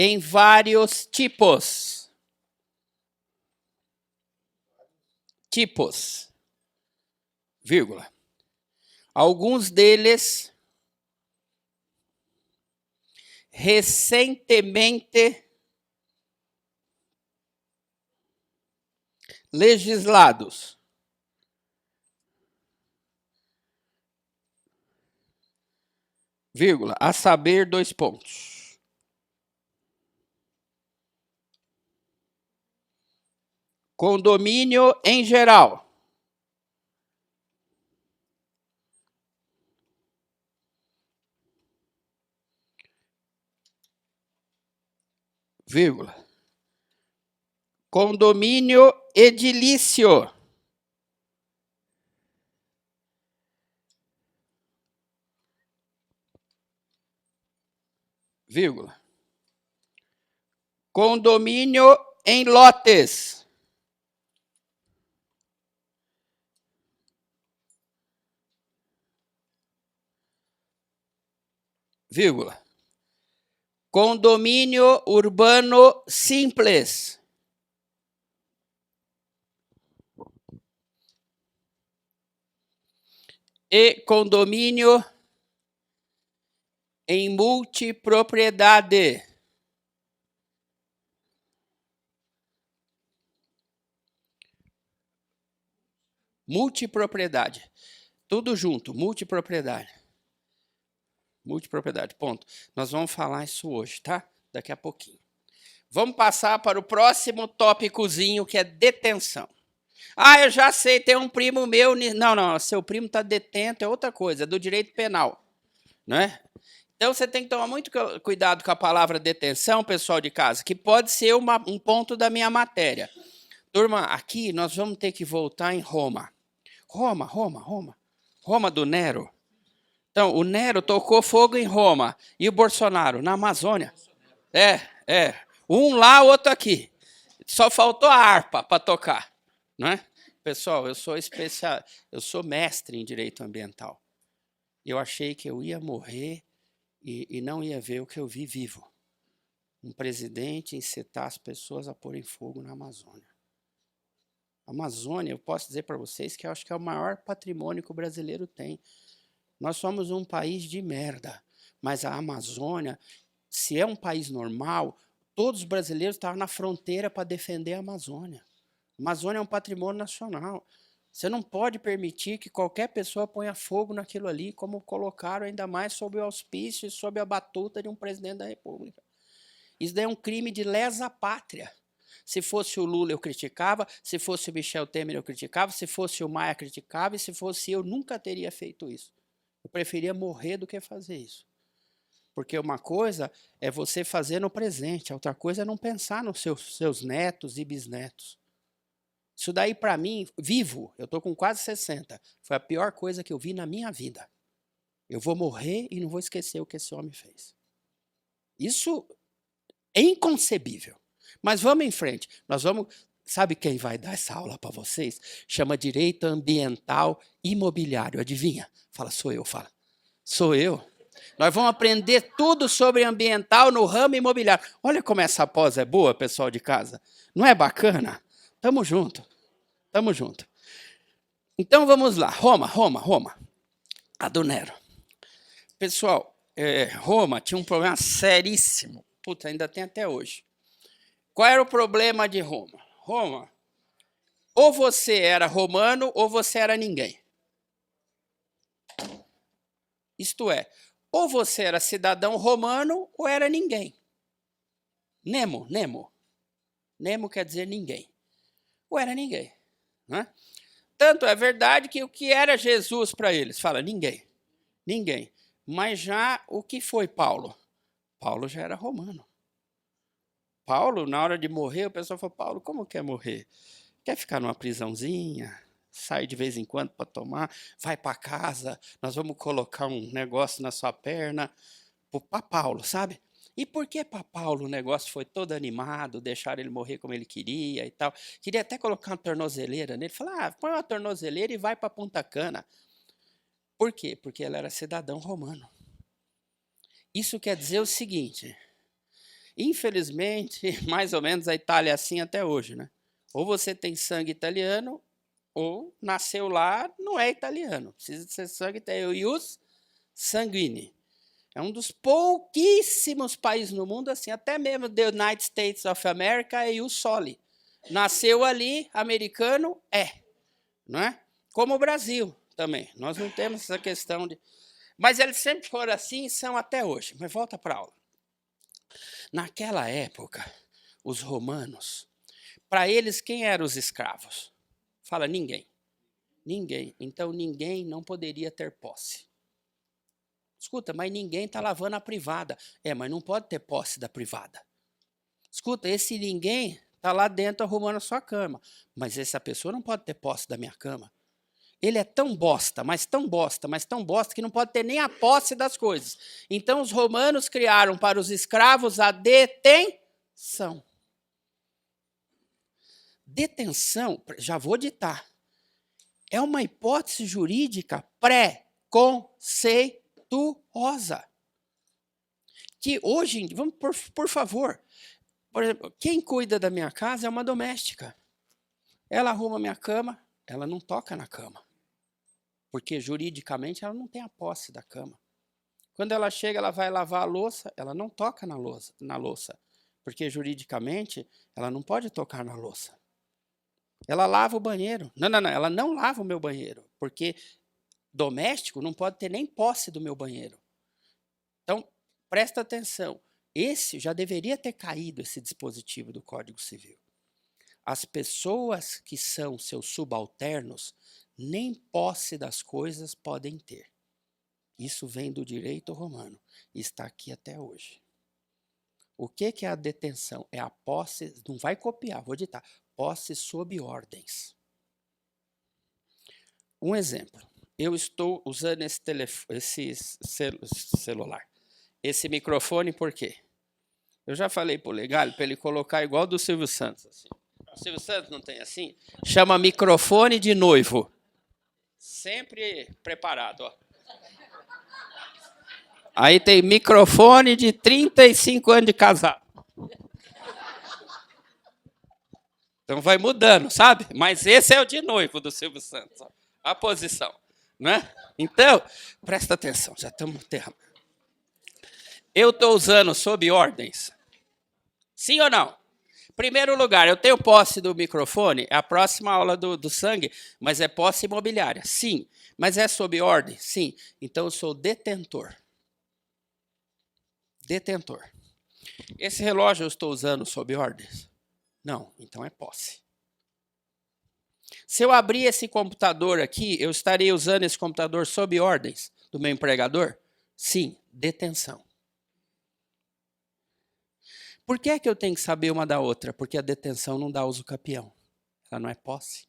em vários tipos, vírgula. Alguns deles recentemente legislados, vírgula, a saber, dois pontos. Condomínio em geral. Vírgula. Condomínio edilício. Vírgula. Condomínio em lotes. Vírgula. Condomínio urbano simples. E condomínio em multipropriedade. Multipropriedade. Tudo junto, multipropriedade. Multipropriedade, ponto. Nós vamos falar isso hoje, tá? Daqui a pouquinho. Vamos passar para o próximo tópicozinho, que é detenção. Ah, eu já sei, tem um primo meu... Não, seu primo está detento, é outra coisa, é do direito penal, né? Então, você tem que tomar muito cuidado com a palavra detenção, pessoal de casa, que pode ser um ponto da minha matéria. Turma, aqui nós vamos ter que voltar em Roma. Roma do Nero. Então, o Nero tocou fogo em Roma. E o Bolsonaro? Na Amazônia. Um lá, outro aqui. Só faltou a harpa para tocar, né? Pessoal, eu sou mestre em direito ambiental. Eu achei que eu ia morrer e não ia ver o que eu vi vivo. Um presidente incitar as pessoas a porem fogo na Amazônia. A Amazônia, eu posso dizer para vocês que eu acho que é o maior patrimônio que o brasileiro tem. Nós somos um país de merda, mas a Amazônia, se é um país normal, todos os brasileiros estavam na fronteira para defender a Amazônia. A Amazônia é um patrimônio nacional. Você não pode permitir que qualquer pessoa ponha fogo naquilo ali, como colocaram, ainda mais sob o auspício e sob a batuta de um presidente da República. Isso daí é um crime de lesa pátria. Se fosse o Lula, eu criticava. Se fosse o Michel Temer, eu criticava. Se fosse o Maia, eu criticava. E se fosse eu, nunca teria feito isso. Eu preferia morrer do que fazer isso. Porque uma coisa é você fazer no presente, a outra coisa é não pensar nos seus netos e bisnetos. Isso daí, para mim, vivo, eu estou com quase 60, foi a pior coisa que eu vi na minha vida. Eu vou morrer e não vou esquecer o que esse homem fez. Isso é inconcebível. Mas vamos em frente. Nós vamos... Sabe quem vai dar essa aula para vocês? Chama Direito Ambiental Imobiliário. Adivinha? Fala, sou eu. Fala, sou eu. Nós vamos aprender tudo sobre ambiental no ramo imobiliário. Olha como essa pós é boa, pessoal de casa. Não é bacana? Tamo junto. Tamo junto. Então vamos lá. Roma. A do Nero. Pessoal, Roma tinha um problema seríssimo. Puta, ainda tem até hoje. Qual era o problema de Roma? Roma, ou você era romano ou você era ninguém. Isto é, ou você era cidadão romano ou era ninguém. Nemo. Nemo quer dizer ninguém. Ou era ninguém. Né? Tanto é verdade que o que era Jesus para eles? Fala, ninguém. Mas já o que foi Paulo? Paulo já era romano. Paulo, na hora de morrer, o pessoal falou, Paulo, como quer morrer? Quer ficar numa prisãozinha? Sai de vez em quando para tomar? Vai para casa, nós vamos colocar um negócio na sua perna. Para Paulo, sabe? E por que para Paulo o negócio foi todo animado, deixaram ele morrer como ele queria e tal? Queria até colocar uma tornozeleira nele. Falar, põe uma tornozeleira e vai para Punta Cana. Por quê? Porque ele era cidadão romano. Isso quer dizer o seguinte, infelizmente, mais ou menos a Itália é assim até hoje, né? Ou você tem sangue italiano, ou nasceu lá, não é italiano. Precisa ser sangue italiano. Ius sanguine. É um dos pouquíssimos países no mundo assim, até mesmo the United States of America é ius soli. Nasceu ali, americano, não é? Como o Brasil também. Nós não temos essa questão de... Mas eles sempre foram assim e são até hoje. Mas volta para a aula. Naquela época, os romanos, para eles, quem eram os escravos? Fala, ninguém. Ninguém. Então, ninguém não poderia ter posse. Escuta, mas ninguém está lavando a privada. Mas não pode ter posse da privada. Escuta, esse ninguém está lá dentro arrumando a sua cama. Mas essa pessoa não pode ter posse da minha cama. Ele é tão bosta, mas tão bosta, mas tão bosta, que não pode ter nem a posse das coisas. Então, os romanos criaram para os escravos a detenção. Detenção, já vou ditar, é uma hipótese jurídica preconceituosa. Que hoje, vamos por favor, por exemplo, quem cuida da minha casa é uma doméstica. Ela arruma minha cama, ela não toca na cama. Porque juridicamente ela não tem a posse da cama. Quando ela chega, ela vai lavar a louça, ela não toca na louça. Porque juridicamente ela não pode tocar na louça. Ela lava o banheiro. Não, ela não lava o meu banheiro. Porque doméstico não pode ter nem posse do meu banheiro. Então, presta atenção. Esse já deveria ter caído, esse dispositivo do Código Civil. As pessoas que são seus subalternos nem posse das coisas podem ter. Isso vem do direito romano e está aqui até hoje. O que é a detenção? É a posse, não vai copiar, vou ditar, posse sob ordens. Um exemplo, eu estou usando esse celular, esse microfone por quê? Eu já falei para o Legal para ele colocar igual do Silvio Santos. Assim. O Silvio Santos não tem assim? Chama microfone de noivo. Sempre preparado, ó. Aí tem microfone de 35 anos de casado. Então vai mudando, sabe? Mas esse é o de noivo do Silvio Santos. Ó. A posição, né? Então, presta atenção, já estamos terra. Eu estou usando sob ordens. Sim ou não? Primeiro lugar, eu tenho posse do microfone, é a próxima aula do sangue, mas é posse imobiliária. Sim. Mas é sob ordem? Sim. Então eu sou detentor. Detentor. Esse relógio eu estou usando sob ordens? Não. Então é posse. Se eu abrir esse computador aqui, eu estaria usando esse computador sob ordens do meu empregador? Sim. Detenção. Por que é que eu tenho que saber uma da outra? Porque a detenção não dá uso capião. Ela não é posse.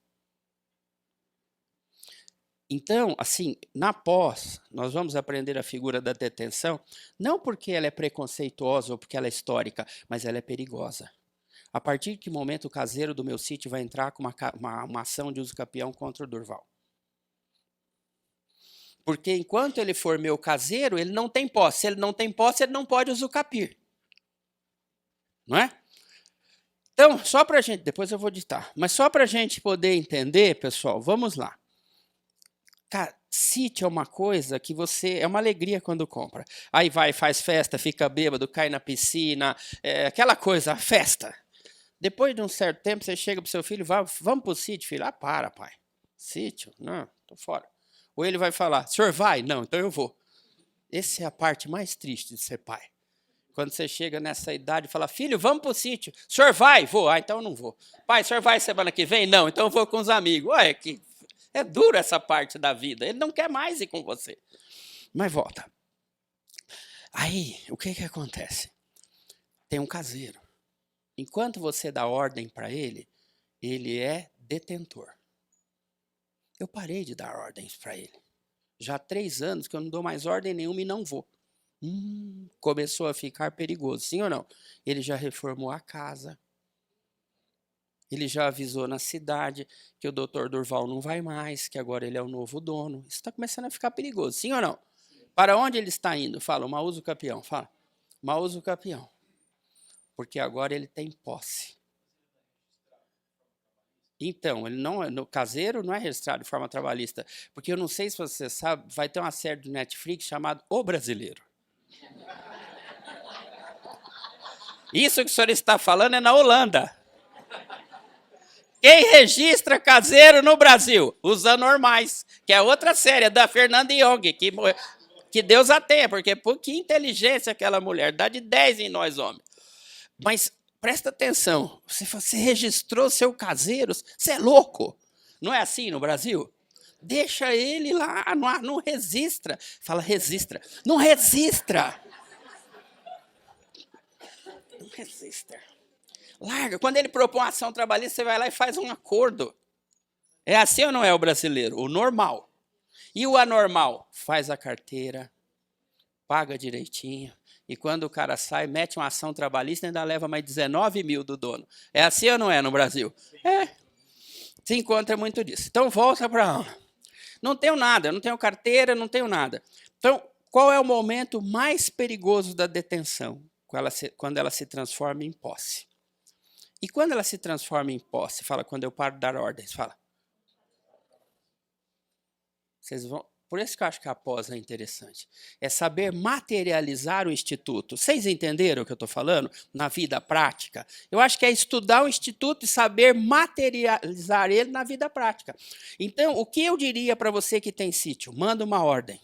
Então, assim, na pós, nós vamos aprender a figura da detenção, não porque ela é preconceituosa ou porque ela é histórica, mas ela é perigosa. A partir de que momento o caseiro do meu sítio vai entrar com uma ação de uso capião contra o Durval? Porque enquanto ele for meu caseiro, ele não tem posse. Se ele não tem posse, ele não pode usucapir. Não é? Então, só para a gente, depois eu vou ditar, mas só para a gente poder entender, pessoal, vamos lá. Cara, sítio é uma coisa que é uma alegria quando compra. Aí vai, faz festa, fica bêbado, cai na piscina, aquela coisa, festa. Depois de um certo tempo, você chega pro seu filho, vamos pro sítio, filho. Ah, para, pai. Sítio? Não, tô fora. Ou ele vai falar, senhor vai? Não, então eu vou. Essa é a parte mais triste de ser pai. Quando você chega nessa idade e fala, filho, vamos pro sítio. O senhor vai? Vou. Ah, então eu não vou. Pai, o senhor vai semana que vem? Não, então eu vou com os amigos. Olha, é dura essa parte da vida. Ele não quer mais ir com você. Mas volta. Aí, o que acontece? Tem um caseiro. Enquanto você dá ordem para ele é detentor. Eu parei de dar ordens para ele. Já há 3 anos que eu não dou mais ordem nenhuma e não vou. Começou a ficar perigoso, sim ou não? Ele já reformou a casa. Ele já avisou na cidade que o doutor Durval não vai mais, que agora ele é o novo dono. Isso está começando a ficar perigoso, sim ou não? Para onde ele está indo? Fala, o Mauso Capião. Fala, Mauso Capião. Porque agora ele tem posse. Então, ele não, no caseiro não é registrado de forma trabalhista. Porque eu não sei se você sabe, vai ter uma série do Netflix chamada O Brasileiro. Isso que o senhor está falando é na Holanda. Quem registra caseiro no Brasil? Os anormais, que é outra série, da Fernanda Young, que Deus a tenha, porque que inteligência aquela mulher, dá de 10 em nós homens. Mas presta atenção, você registrou seu caseiro, você é louco. Não é assim no Brasil? Deixa ele lá, não registra. Fala, registra. Não registra. Não registra. Larga. Quando ele propõe uma ação trabalhista, você vai lá e faz um acordo. É assim ou não é o brasileiro? O normal. E o anormal? Faz a carteira, paga direitinho. E quando o cara sai, mete uma ação trabalhista e ainda leva mais 19 mil do dono. É assim ou não é no Brasil? É. Se encontra muito disso. Então, volta para a aula. Não tenho nada, não tenho carteira, não tenho nada. Então, qual é o momento mais perigoso da detenção? Quando ela se transforma em posse. E quando ela se transforma em posse? Fala, quando eu paro de dar ordens. Fala. Vocês vão... Por isso que eu acho que a pós é interessante. É saber materializar o instituto. Vocês entenderam o que eu estou falando? Na vida prática. Eu acho que é estudar o instituto e saber materializar ele na vida prática. Então, o que eu diria para você que tem sítio? Manda uma ordem.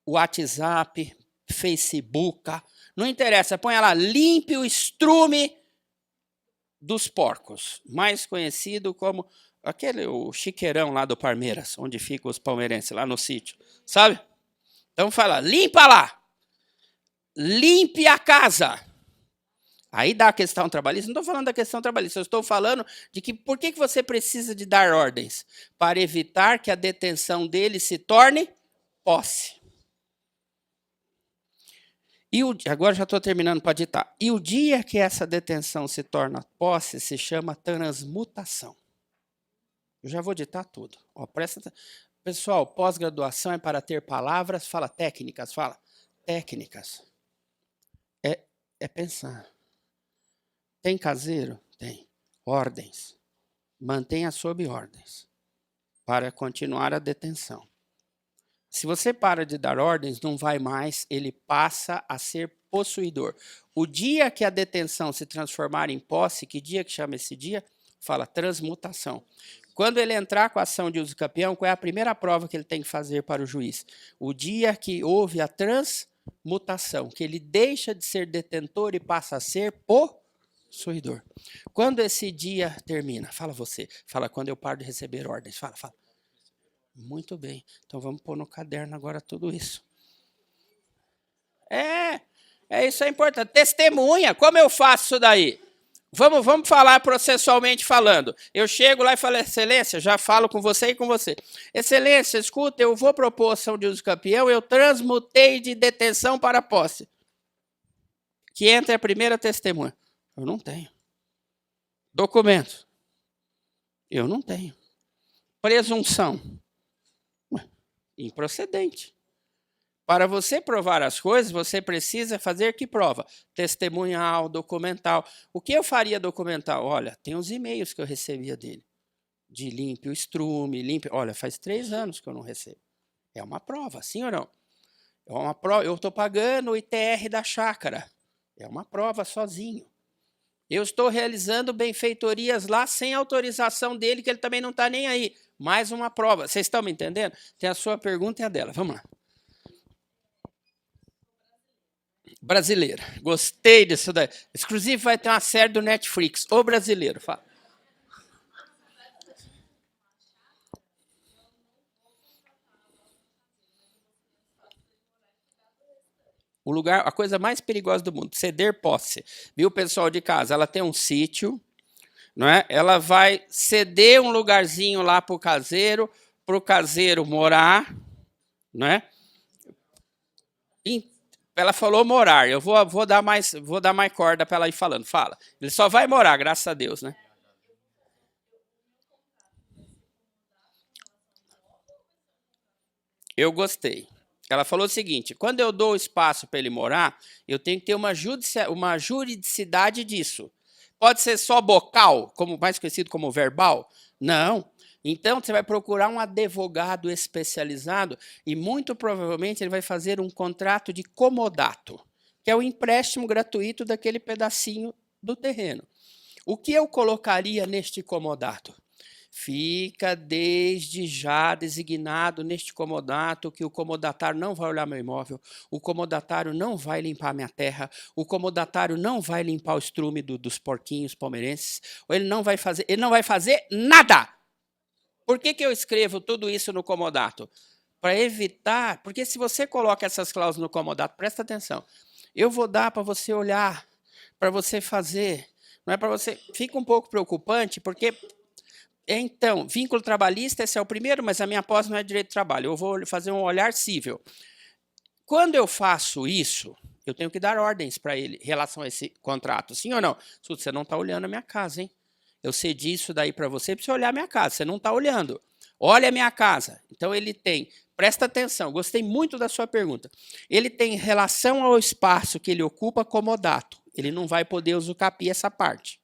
WhatsApp, Facebook, não interessa. Põe lá, limpe o estrume dos porcos. Mais conhecido como... o chiqueirão lá do Palmeiras, onde ficam os palmeirenses, lá no sítio, sabe? Então fala, limpa lá, limpe a casa. Aí dá a questão trabalhista, não estou falando da questão trabalhista, eu estou falando de que por que você precisa de dar ordens? Para evitar que a detenção dele se torne posse. Agora já estou terminando para ditar. E o dia que essa detenção se torna posse se chama transmutação. Eu já vou ditar tudo. Ó, presta. Pessoal, pós-graduação é para ter palavras, fala técnicas, fala. Técnicas. É pensar. Tem caseiro? Tem. Ordens. Mantenha sob ordens para continuar a detenção. Se você para de dar ordens, não vai mais, ele passa a ser possuidor. O dia que a detenção se transformar em posse, que dia que chama esse dia? Fala transmutação. Quando ele entrar com a ação de uso campeão, qual é a primeira prova que ele tem que fazer para o juiz? O dia que houve a transmutação, que ele deixa de ser detentor e passa a ser possuidor. Quando esse dia termina? Fala você. Fala quando eu paro de receber ordens. Fala. Muito bem. Então vamos pôr no caderno agora tudo isso. Isso é importante. Testemunha, como eu faço isso daí? Vamos falar processualmente falando. Eu chego lá e falo, excelência, já falo com você e com você. Excelência, escuta, eu vou propor ação de uso campeão, eu transmutei de detenção para posse. Que entra a primeira testemunha. Eu não tenho. Documento. Eu não tenho. Presunção. Improcedente. Para você provar as coisas, você precisa fazer que prova? Testemunhal, documental. O que eu faria documental? Olha, tem os e-mails que eu recebia dele. De limpe o estrume, limpe... Olha, faz 3 anos que eu não recebo. É uma prova, sim ou não? É uma prova. Eu estou pagando o ITR da chácara. É uma prova sozinho. Eu estou realizando benfeitorias lá sem autorização dele, que ele também não está nem aí. Mais uma prova. Vocês estão me entendendo? Tem a sua pergunta e a dela. Vamos lá. Brasileira. Gostei disso daí. Inclusive vai ter uma série do Netflix. O Brasileiro. Fala. O lugar, a coisa mais perigosa do mundo, ceder posse. Viu, pessoal de casa? Ela tem um sítio, não é? Ela vai ceder um lugarzinho lá para o caseiro morar, não é? Ela falou morar. Eu vou dar mais corda para ela ir falando. Fala. Ele só vai morar, graças a Deus, né? Eu gostei. Ela falou o seguinte: quando eu dou espaço para ele morar, eu tenho que ter uma juridicidade disso. Pode ser só bocal, como mais conhecido como verbal? Não. Então você vai procurar um advogado especializado e muito provavelmente ele vai fazer um contrato de comodato, que é o empréstimo gratuito daquele pedacinho do terreno. O que eu colocaria neste comodato? Fica desde já designado neste comodato que o comodatário não vai olhar meu imóvel, o comodatário não vai limpar minha terra, o comodatário não vai limpar o estrume dos porquinhos palmeirenses, ou ele não vai fazer nada. Por que eu escrevo tudo isso no comodato? Para evitar, porque se você coloca essas cláusulas no comodato, presta atenção, eu vou dar para você olhar, para você fazer, não é para você. Fica um pouco preocupante, porque então, vínculo trabalhista, esse é o primeiro, mas a minha pós não é direito de trabalho. Eu vou fazer um olhar cível. Quando eu faço isso, eu tenho que dar ordens para ele em relação a esse contrato. Sim ou não? Você não está olhando a minha casa, hein? Eu cedi isso daí para você olhar a minha casa. Você não está olhando. Olha a minha casa. Então, ele tem... Presta atenção, gostei muito da sua pergunta. Ele tem relação ao espaço que ele ocupa comodato. Ele não vai poder usucapiar essa parte.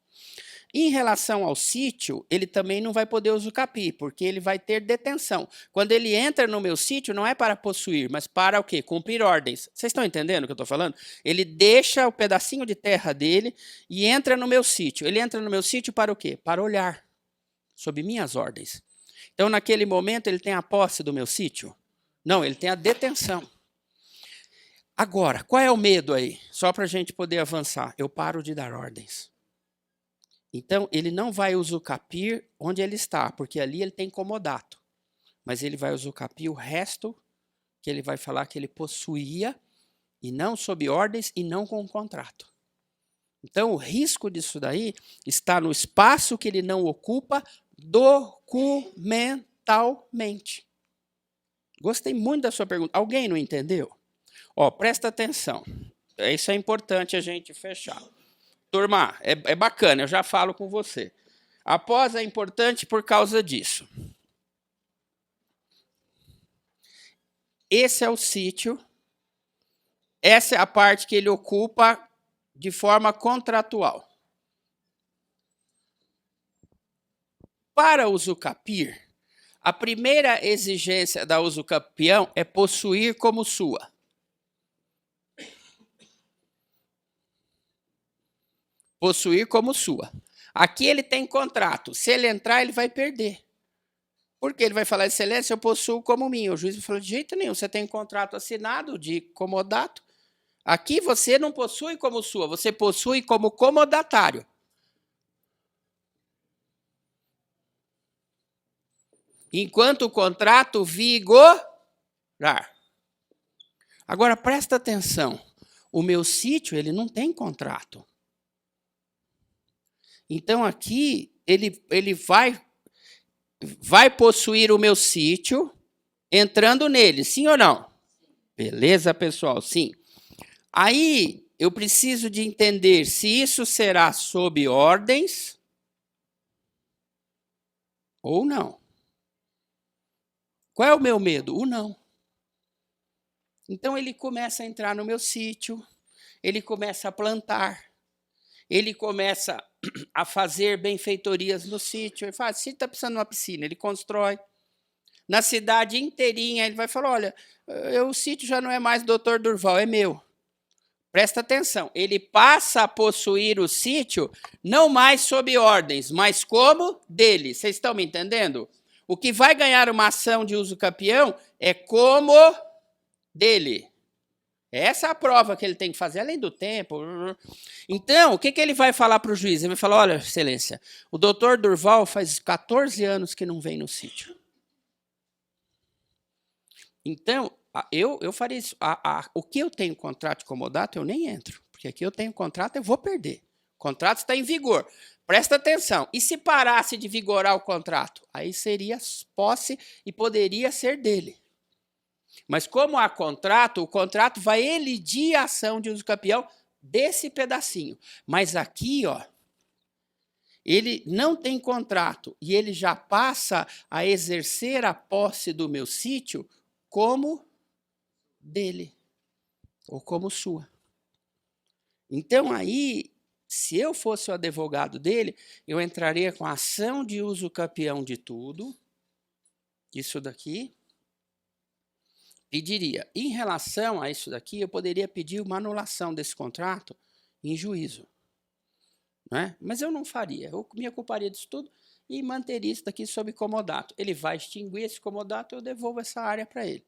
Em relação ao sítio, ele também não vai poder usucapiar, porque ele vai ter detenção. Quando ele entra no meu sítio, não é para possuir, mas para o quê? Cumprir ordens. Vocês estão entendendo o que eu estou falando? Ele deixa o pedacinho de terra dele e entra no meu sítio. Ele entra no meu sítio para o quê? Para olhar, sob minhas ordens. Então, naquele momento, ele tem a posse do meu sítio? Não, ele tem a detenção. Agora, qual é o medo aí? Só para a gente poder avançar. Eu paro de dar ordens. Então, ele não vai usucapiar onde ele está, porque ali ele tem comodato. Mas ele vai usucapiar o resto, que ele vai falar que ele possuía, e não sob ordens, e não com contrato. Então, o risco disso daí está no espaço que ele não ocupa documentalmente. Gostei muito da sua pergunta. Alguém não entendeu? Ó, presta atenção. Isso é importante a gente fechar. Turma, é bacana, eu já falo com você. A pós é importante por causa disso. Esse é o sítio. Essa é a parte que ele ocupa de forma contratual. Para usucapiar, a primeira exigência da usucapião é possuir como sua. Possuir como sua. Aqui ele tem contrato. Se ele entrar, ele vai perder. Porque ele vai falar, excelência, eu possuo como minha. O juiz vai falar, de jeito nenhum, você tem contrato assinado de comodato. Aqui você não possui como sua, você possui como comodatário. Enquanto o contrato vigorar. Agora, presta atenção. O meu sítio, ele não tem contrato. Então, aqui, ele vai possuir o meu sítio entrando nele, sim ou não? Beleza, pessoal? Sim. Aí, eu preciso de entender se isso será sob ordens ou não. Qual é o meu medo? O não. Então, ele começa a entrar no meu sítio, ele começa a plantar, ele começa a fazer benfeitorias no sítio. Ele fala, se está precisando de uma piscina, ele constrói. Na cidade inteirinha, ele vai falar, olha, o sítio já não é mais do Dr. Durval, é meu. Presta atenção, ele passa a possuir o sítio não mais sob ordens, mas como dele. Vocês estão me entendendo? O que vai ganhar uma ação de usucapião é como dele. Essa é a prova que ele tem que fazer, além do tempo. Então, o que ele vai falar para o juiz? Ele vai falar, olha, excelência, o doutor Durval faz 14 anos que não vem no sítio. Então, Eu faria isso. O que eu tenho contrato de comodato, eu nem entro. Porque aqui eu tenho contrato, eu vou perder. O contrato está em vigor. Presta atenção. E se parasse de vigorar o contrato? Aí seria posse e poderia ser dele. Mas como há contrato, o contrato vai elidir a ação de uso capião desse pedacinho. Mas aqui, ó, ele não tem contrato e ele já passa a exercer a posse do meu sítio como dele ou como sua. Então aí, se eu fosse o advogado dele, eu entraria com a ação de uso capião de tudo, isso daqui, pediria. Em relação a isso daqui, eu poderia pedir uma anulação desse contrato em juízo. Né? Mas eu não faria, eu me ocuparia disso tudo e manteria isso daqui sob comodato. Ele vai extinguir esse comodato, eu devolvo essa área para ele.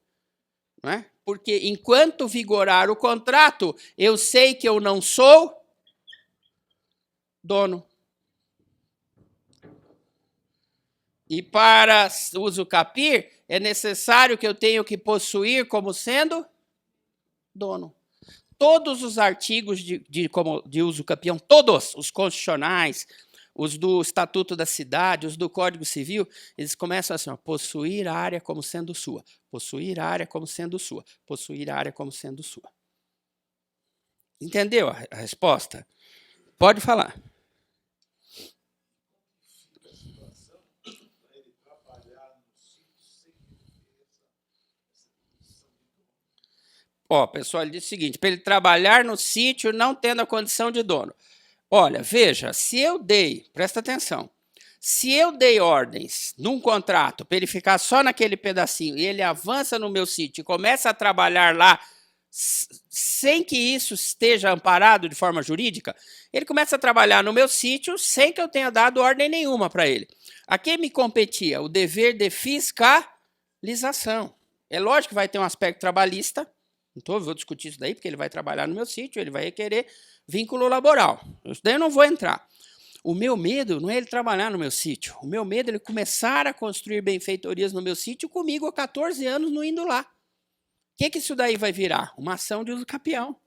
Não é? Porque enquanto vigorar o contrato, eu sei que eu não sou dono. E para uso capir, é necessário que eu tenha que possuir como sendo dono. Todos os artigos de uso capião, todos os constitucionais, os do Estatuto da Cidade, os do Código Civil, eles começam assim, ó, possuir a área como sendo sua, possuir a área como sendo sua, possuir a área como sendo sua. Entendeu a resposta? Pode falar. Ó, pessoal, ele diz o seguinte, para ele trabalhar no sítio não tendo a condição de dono. Olha, veja, se eu dei, presta atenção, se eu dei ordens num contrato para ele ficar só naquele pedacinho e ele avança no meu sítio e começa a trabalhar lá sem que isso esteja amparado de forma jurídica, ele começa a trabalhar no meu sítio sem que eu tenha dado ordem nenhuma para ele. A quem me competia? O dever de fiscalização. É lógico que vai ter um aspecto trabalhista, então, vou discutir isso daí, porque ele vai trabalhar no meu sítio, ele vai requerer vínculo laboral. Isso daí eu não vou entrar. O meu medo não é ele trabalhar no meu sítio. O meu medo é ele começar a construir benfeitorias no meu sítio comigo há 14 anos não indo lá. O que isso daí vai virar? Uma ação de uso capião.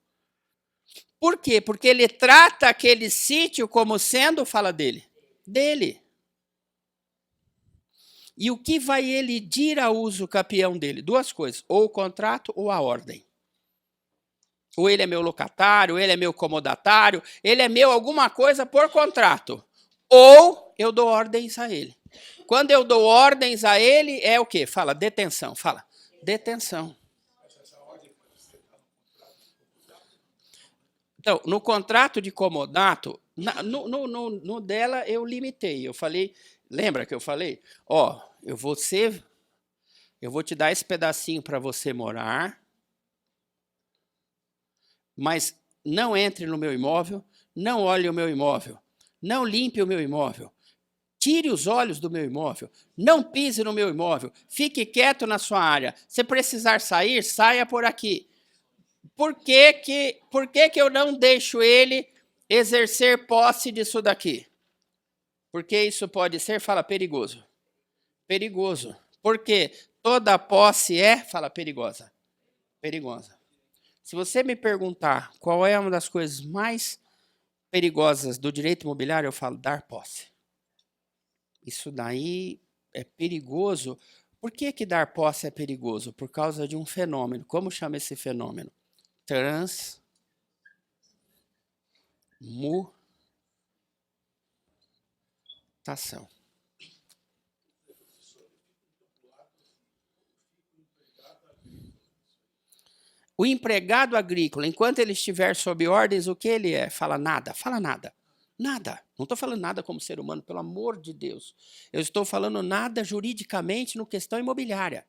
Por quê? Porque ele trata aquele sítio como sendo, fala dele, dele. E o que vai elidir a uso capião dele? Duas coisas, ou o contrato ou a ordem. Ou ele é meu locatário, ou ele é meu comodatário, ele é meu alguma coisa por contrato. Ou eu dou ordens a ele. Quando eu dou ordens a ele, é o quê? Fala, detenção. Fala, detenção. Então, no contrato de comodato, no dela eu limitei. Eu falei, lembra que eu falei? Ó, eu vou te dar esse pedacinho para você morar, mas não entre no meu imóvel, não olhe o meu imóvel, não limpe o meu imóvel, tire os olhos do meu imóvel, não pise no meu imóvel, fique quieto na sua área. Se precisar sair, saia por aqui. Por que eu não deixo ele exercer posse disso daqui? Porque isso pode ser, fala, perigoso. Perigoso. Porque toda posse é, fala, perigosa. Perigosa. Se você me perguntar qual é uma das coisas mais perigosas do direito imobiliário, eu falo dar posse. Isso daí é perigoso. Por que dar posse é perigoso? Por causa de um fenômeno. Como chama esse fenômeno? Transmutação. O empregado agrícola, enquanto ele estiver sob ordens, o que ele é? Fala nada, fala nada. Nada. Não estou falando nada como ser humano, pelo amor de Deus. Eu estou falando nada juridicamente no questão imobiliária.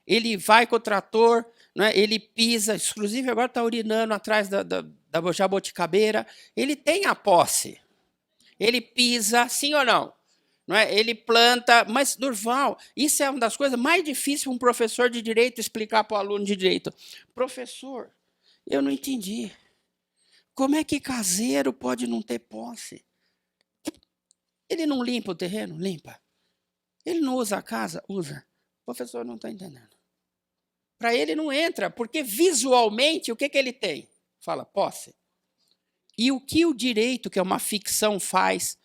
Ele vai com o trator, né, ele pisa, inclusive agora está urinando atrás da jabuticabeira. Ele tem a posse. Ele pisa, sim ou não? Não é? Ele planta, mas, Durval, isso é uma das coisas mais difíceis para um professor de direito explicar para o aluno de direito. Professor, eu não entendi. Como é que caseiro pode não ter posse? Ele não limpa o terreno? Limpa. Ele não usa a casa? Usa. O professor não está entendendo. Para ele não entra, porque visualmente o que ele tem? Fala, posse. E o que o direito, que é uma ficção, faz?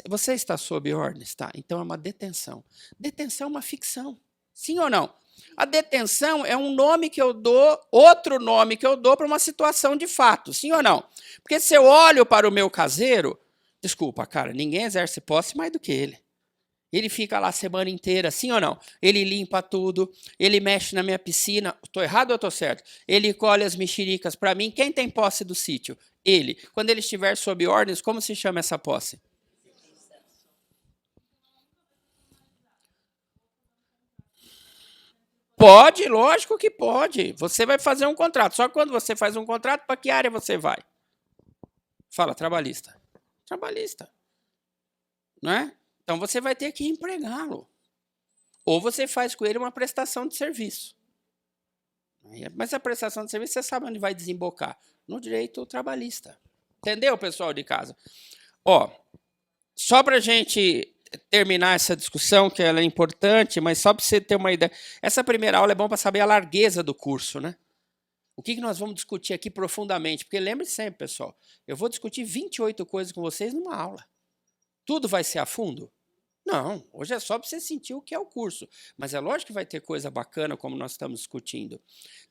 Você está sob ordens, tá? Então é uma detenção. Detenção é uma ficção. Sim ou não? A detenção é um nome que eu dou, outro nome que eu dou para uma situação de fato. Sim ou não? Porque se eu olho para o meu caseiro, desculpa, cara, ninguém exerce posse mais do que ele. Ele fica lá a semana inteira, sim ou não? Ele limpa tudo, ele mexe na minha piscina. Estou errado ou estou certo? Ele colhe as mexericas para mim. Quem tem posse do sítio? Ele. Quando ele estiver sob ordens, como se chama essa posse? Pode, lógico que pode. Você vai fazer um contrato. Só que quando você faz um contrato, para que área você vai? Fala, trabalhista. Trabalhista. Não é? Então você vai ter que empregá-lo. Ou você faz com ele uma prestação de serviço. Mas a prestação de serviço, você sabe onde vai desembocar? No direito trabalhista. Entendeu, pessoal de casa? Ó, só para a gente terminar essa discussão, que ela é importante, mas só para você ter uma ideia. Essa primeira aula é bom para saber a largueza do curso, né? O que nós vamos discutir aqui profundamente? Porque lembre sempre, pessoal, eu vou discutir 28 coisas com vocês numa aula. Tudo vai ser a fundo? Não, hoje é só para você sentir o que é o curso. Mas é lógico que vai ter coisa bacana, como nós estamos discutindo.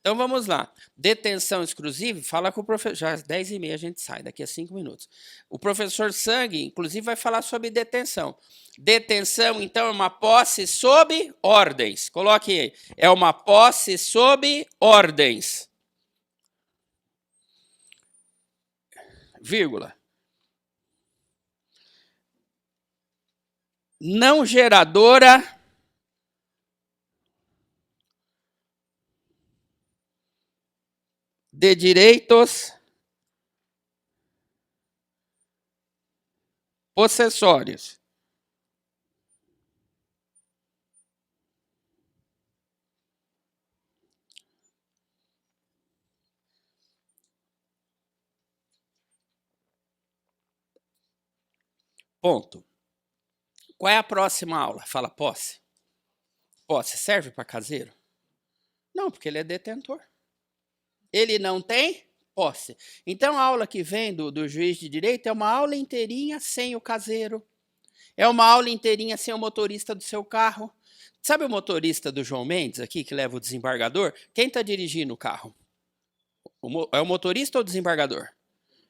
Então vamos lá. Detenção exclusiva, fala com o professor. Já às 10h30 a gente sai, daqui a 5 minutos. O professor Sangue, inclusive, vai falar sobre detenção. Detenção, então, é uma posse sob ordens. Coloque aí. É uma posse sob ordens. Vírgula. Não geradora de direitos possessórios. Ponto. Qual é a próxima aula? Fala posse. Posse serve para caseiro? Não, porque ele é detentor. Ele não tem posse. Então, a aula que vem do juiz de direito é uma aula inteirinha sem o caseiro. É uma aula inteirinha sem o motorista do seu carro. Sabe o motorista do João Mendes aqui, que leva o desembargador? Quem está dirigindo o carro? É o motorista ou o desembargador?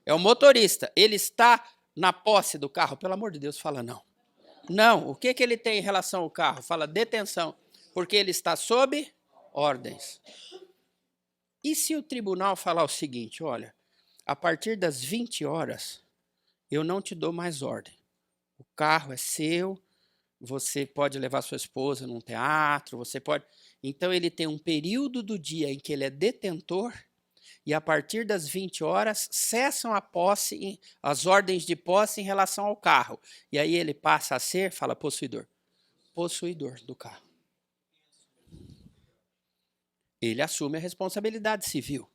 É o motorista. Ele está na posse do carro? Pelo amor de Deus, fala não. Não. O que ele tem em relação ao carro? Fala detenção. Porque ele está sob ordens. E se o tribunal falar o seguinte, olha, a partir das 20 horas, eu não te dou mais ordem. O carro é seu, você pode levar sua esposa num teatro, você pode... Então, ele tem um período do dia em que ele é detentor e, a partir das 20 horas, cessam a posse, as ordens de posse em relação ao carro. E aí ele passa a ser, fala possuidor, possuidor do carro. Ele assume a responsabilidade civil.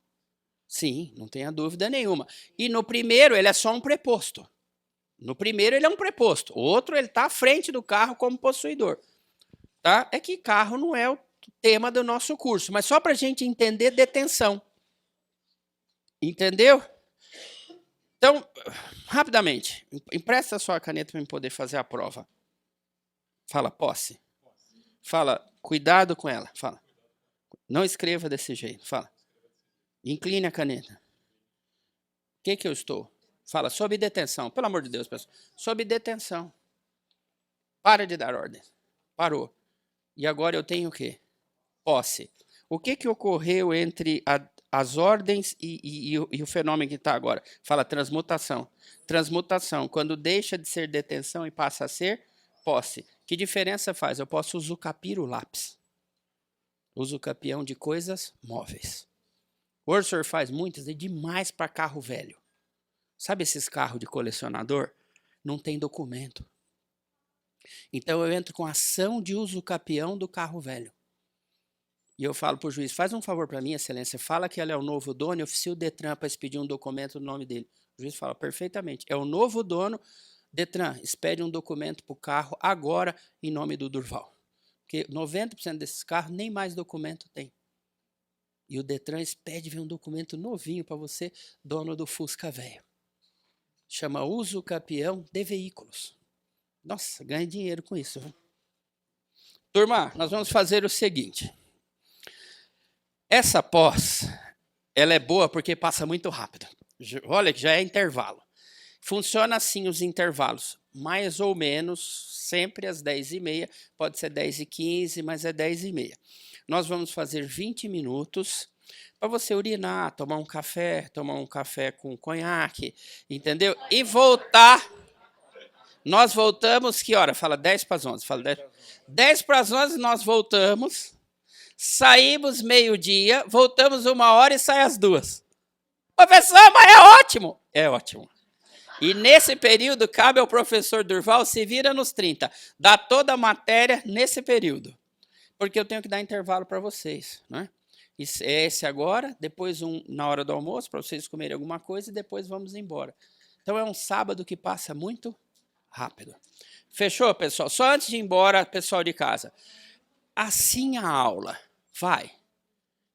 Sim, não tenha dúvida nenhuma. E no primeiro, ele é só um preposto. No primeiro, ele é um preposto. O outro, ele está à frente do carro como possuidor. Tá? É que carro não é o tema do nosso curso, mas só para a gente entender detenção. Entendeu? Então, rapidamente, empresta a sua caneta para eu poder fazer a prova. Fala, posse. Fala, cuidado com ela. Fala. Não escreva desse jeito. Fala. Incline a caneta. O que eu estou? Fala, sob detenção. Pelo amor de Deus, pessoal. Sob detenção. Para de dar ordens. Parou. E agora eu tenho o quê? Posse. O que ocorreu entre as ordens e o fenômeno que está agora? Fala, transmutação. Transmutação. Quando deixa de ser detenção e passa a ser posse. Que diferença faz? Eu posso usucapir o lápis. Usucapião de coisas móveis. Hoje o senhor faz muitas, é demais para carro velho. Sabe esses carros de colecionador? Não tem documento. Então eu entro com ação de usucapião do carro velho. E eu falo para o juiz, faz um favor para mim, excelência, fala que ele é o novo dono e oficia o Detran para expedir um documento no nome dele. O juiz fala, perfeitamente, é o novo dono, Detran, expede um documento para o carro agora em nome do Durval. Porque 90% desses carros nem mais documento tem. E o Detran pede ver um documento novinho para você, dono do Fusca velho. Chama uso capião de veículos. Nossa, ganha dinheiro com isso. Viu? Turma, nós vamos fazer o seguinte. Essa pós, ela é boa porque passa muito rápido. Olha que já é intervalo. Funciona assim os intervalos, mais ou menos, sempre às 10h30, pode ser 10h15, mas é 10h30. Nós vamos fazer 20 minutos para você urinar, tomar um café com conhaque, entendeu? E voltar. Nós voltamos, que hora? Fala 10 para as 11. Fala 10 para as 11 nós voltamos, saímos meio-dia, voltamos 1h e sai às 2h. Professor, mas é ótimo! É ótimo. E nesse período, cabe ao professor Durval, se vira nos 30. Dá toda a matéria nesse período. Porque eu tenho que dar intervalo para vocês. Né? Esse agora, depois na hora do almoço, para vocês comerem alguma coisa, e depois vamos embora. Então é um sábado que passa muito rápido. Fechou, pessoal? Só antes de ir embora, pessoal de casa. Assim a aula. Vai.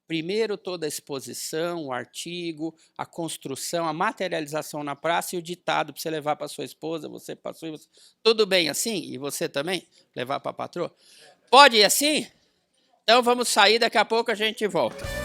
Primeiro toda a exposição, o artigo, a construção, a materialização na praça e o ditado para você levar para sua esposa, você para sua... Tudo bem assim? E você também? Levar para a patroa? Pode ir assim? Então vamos sair, daqui a pouco a gente volta.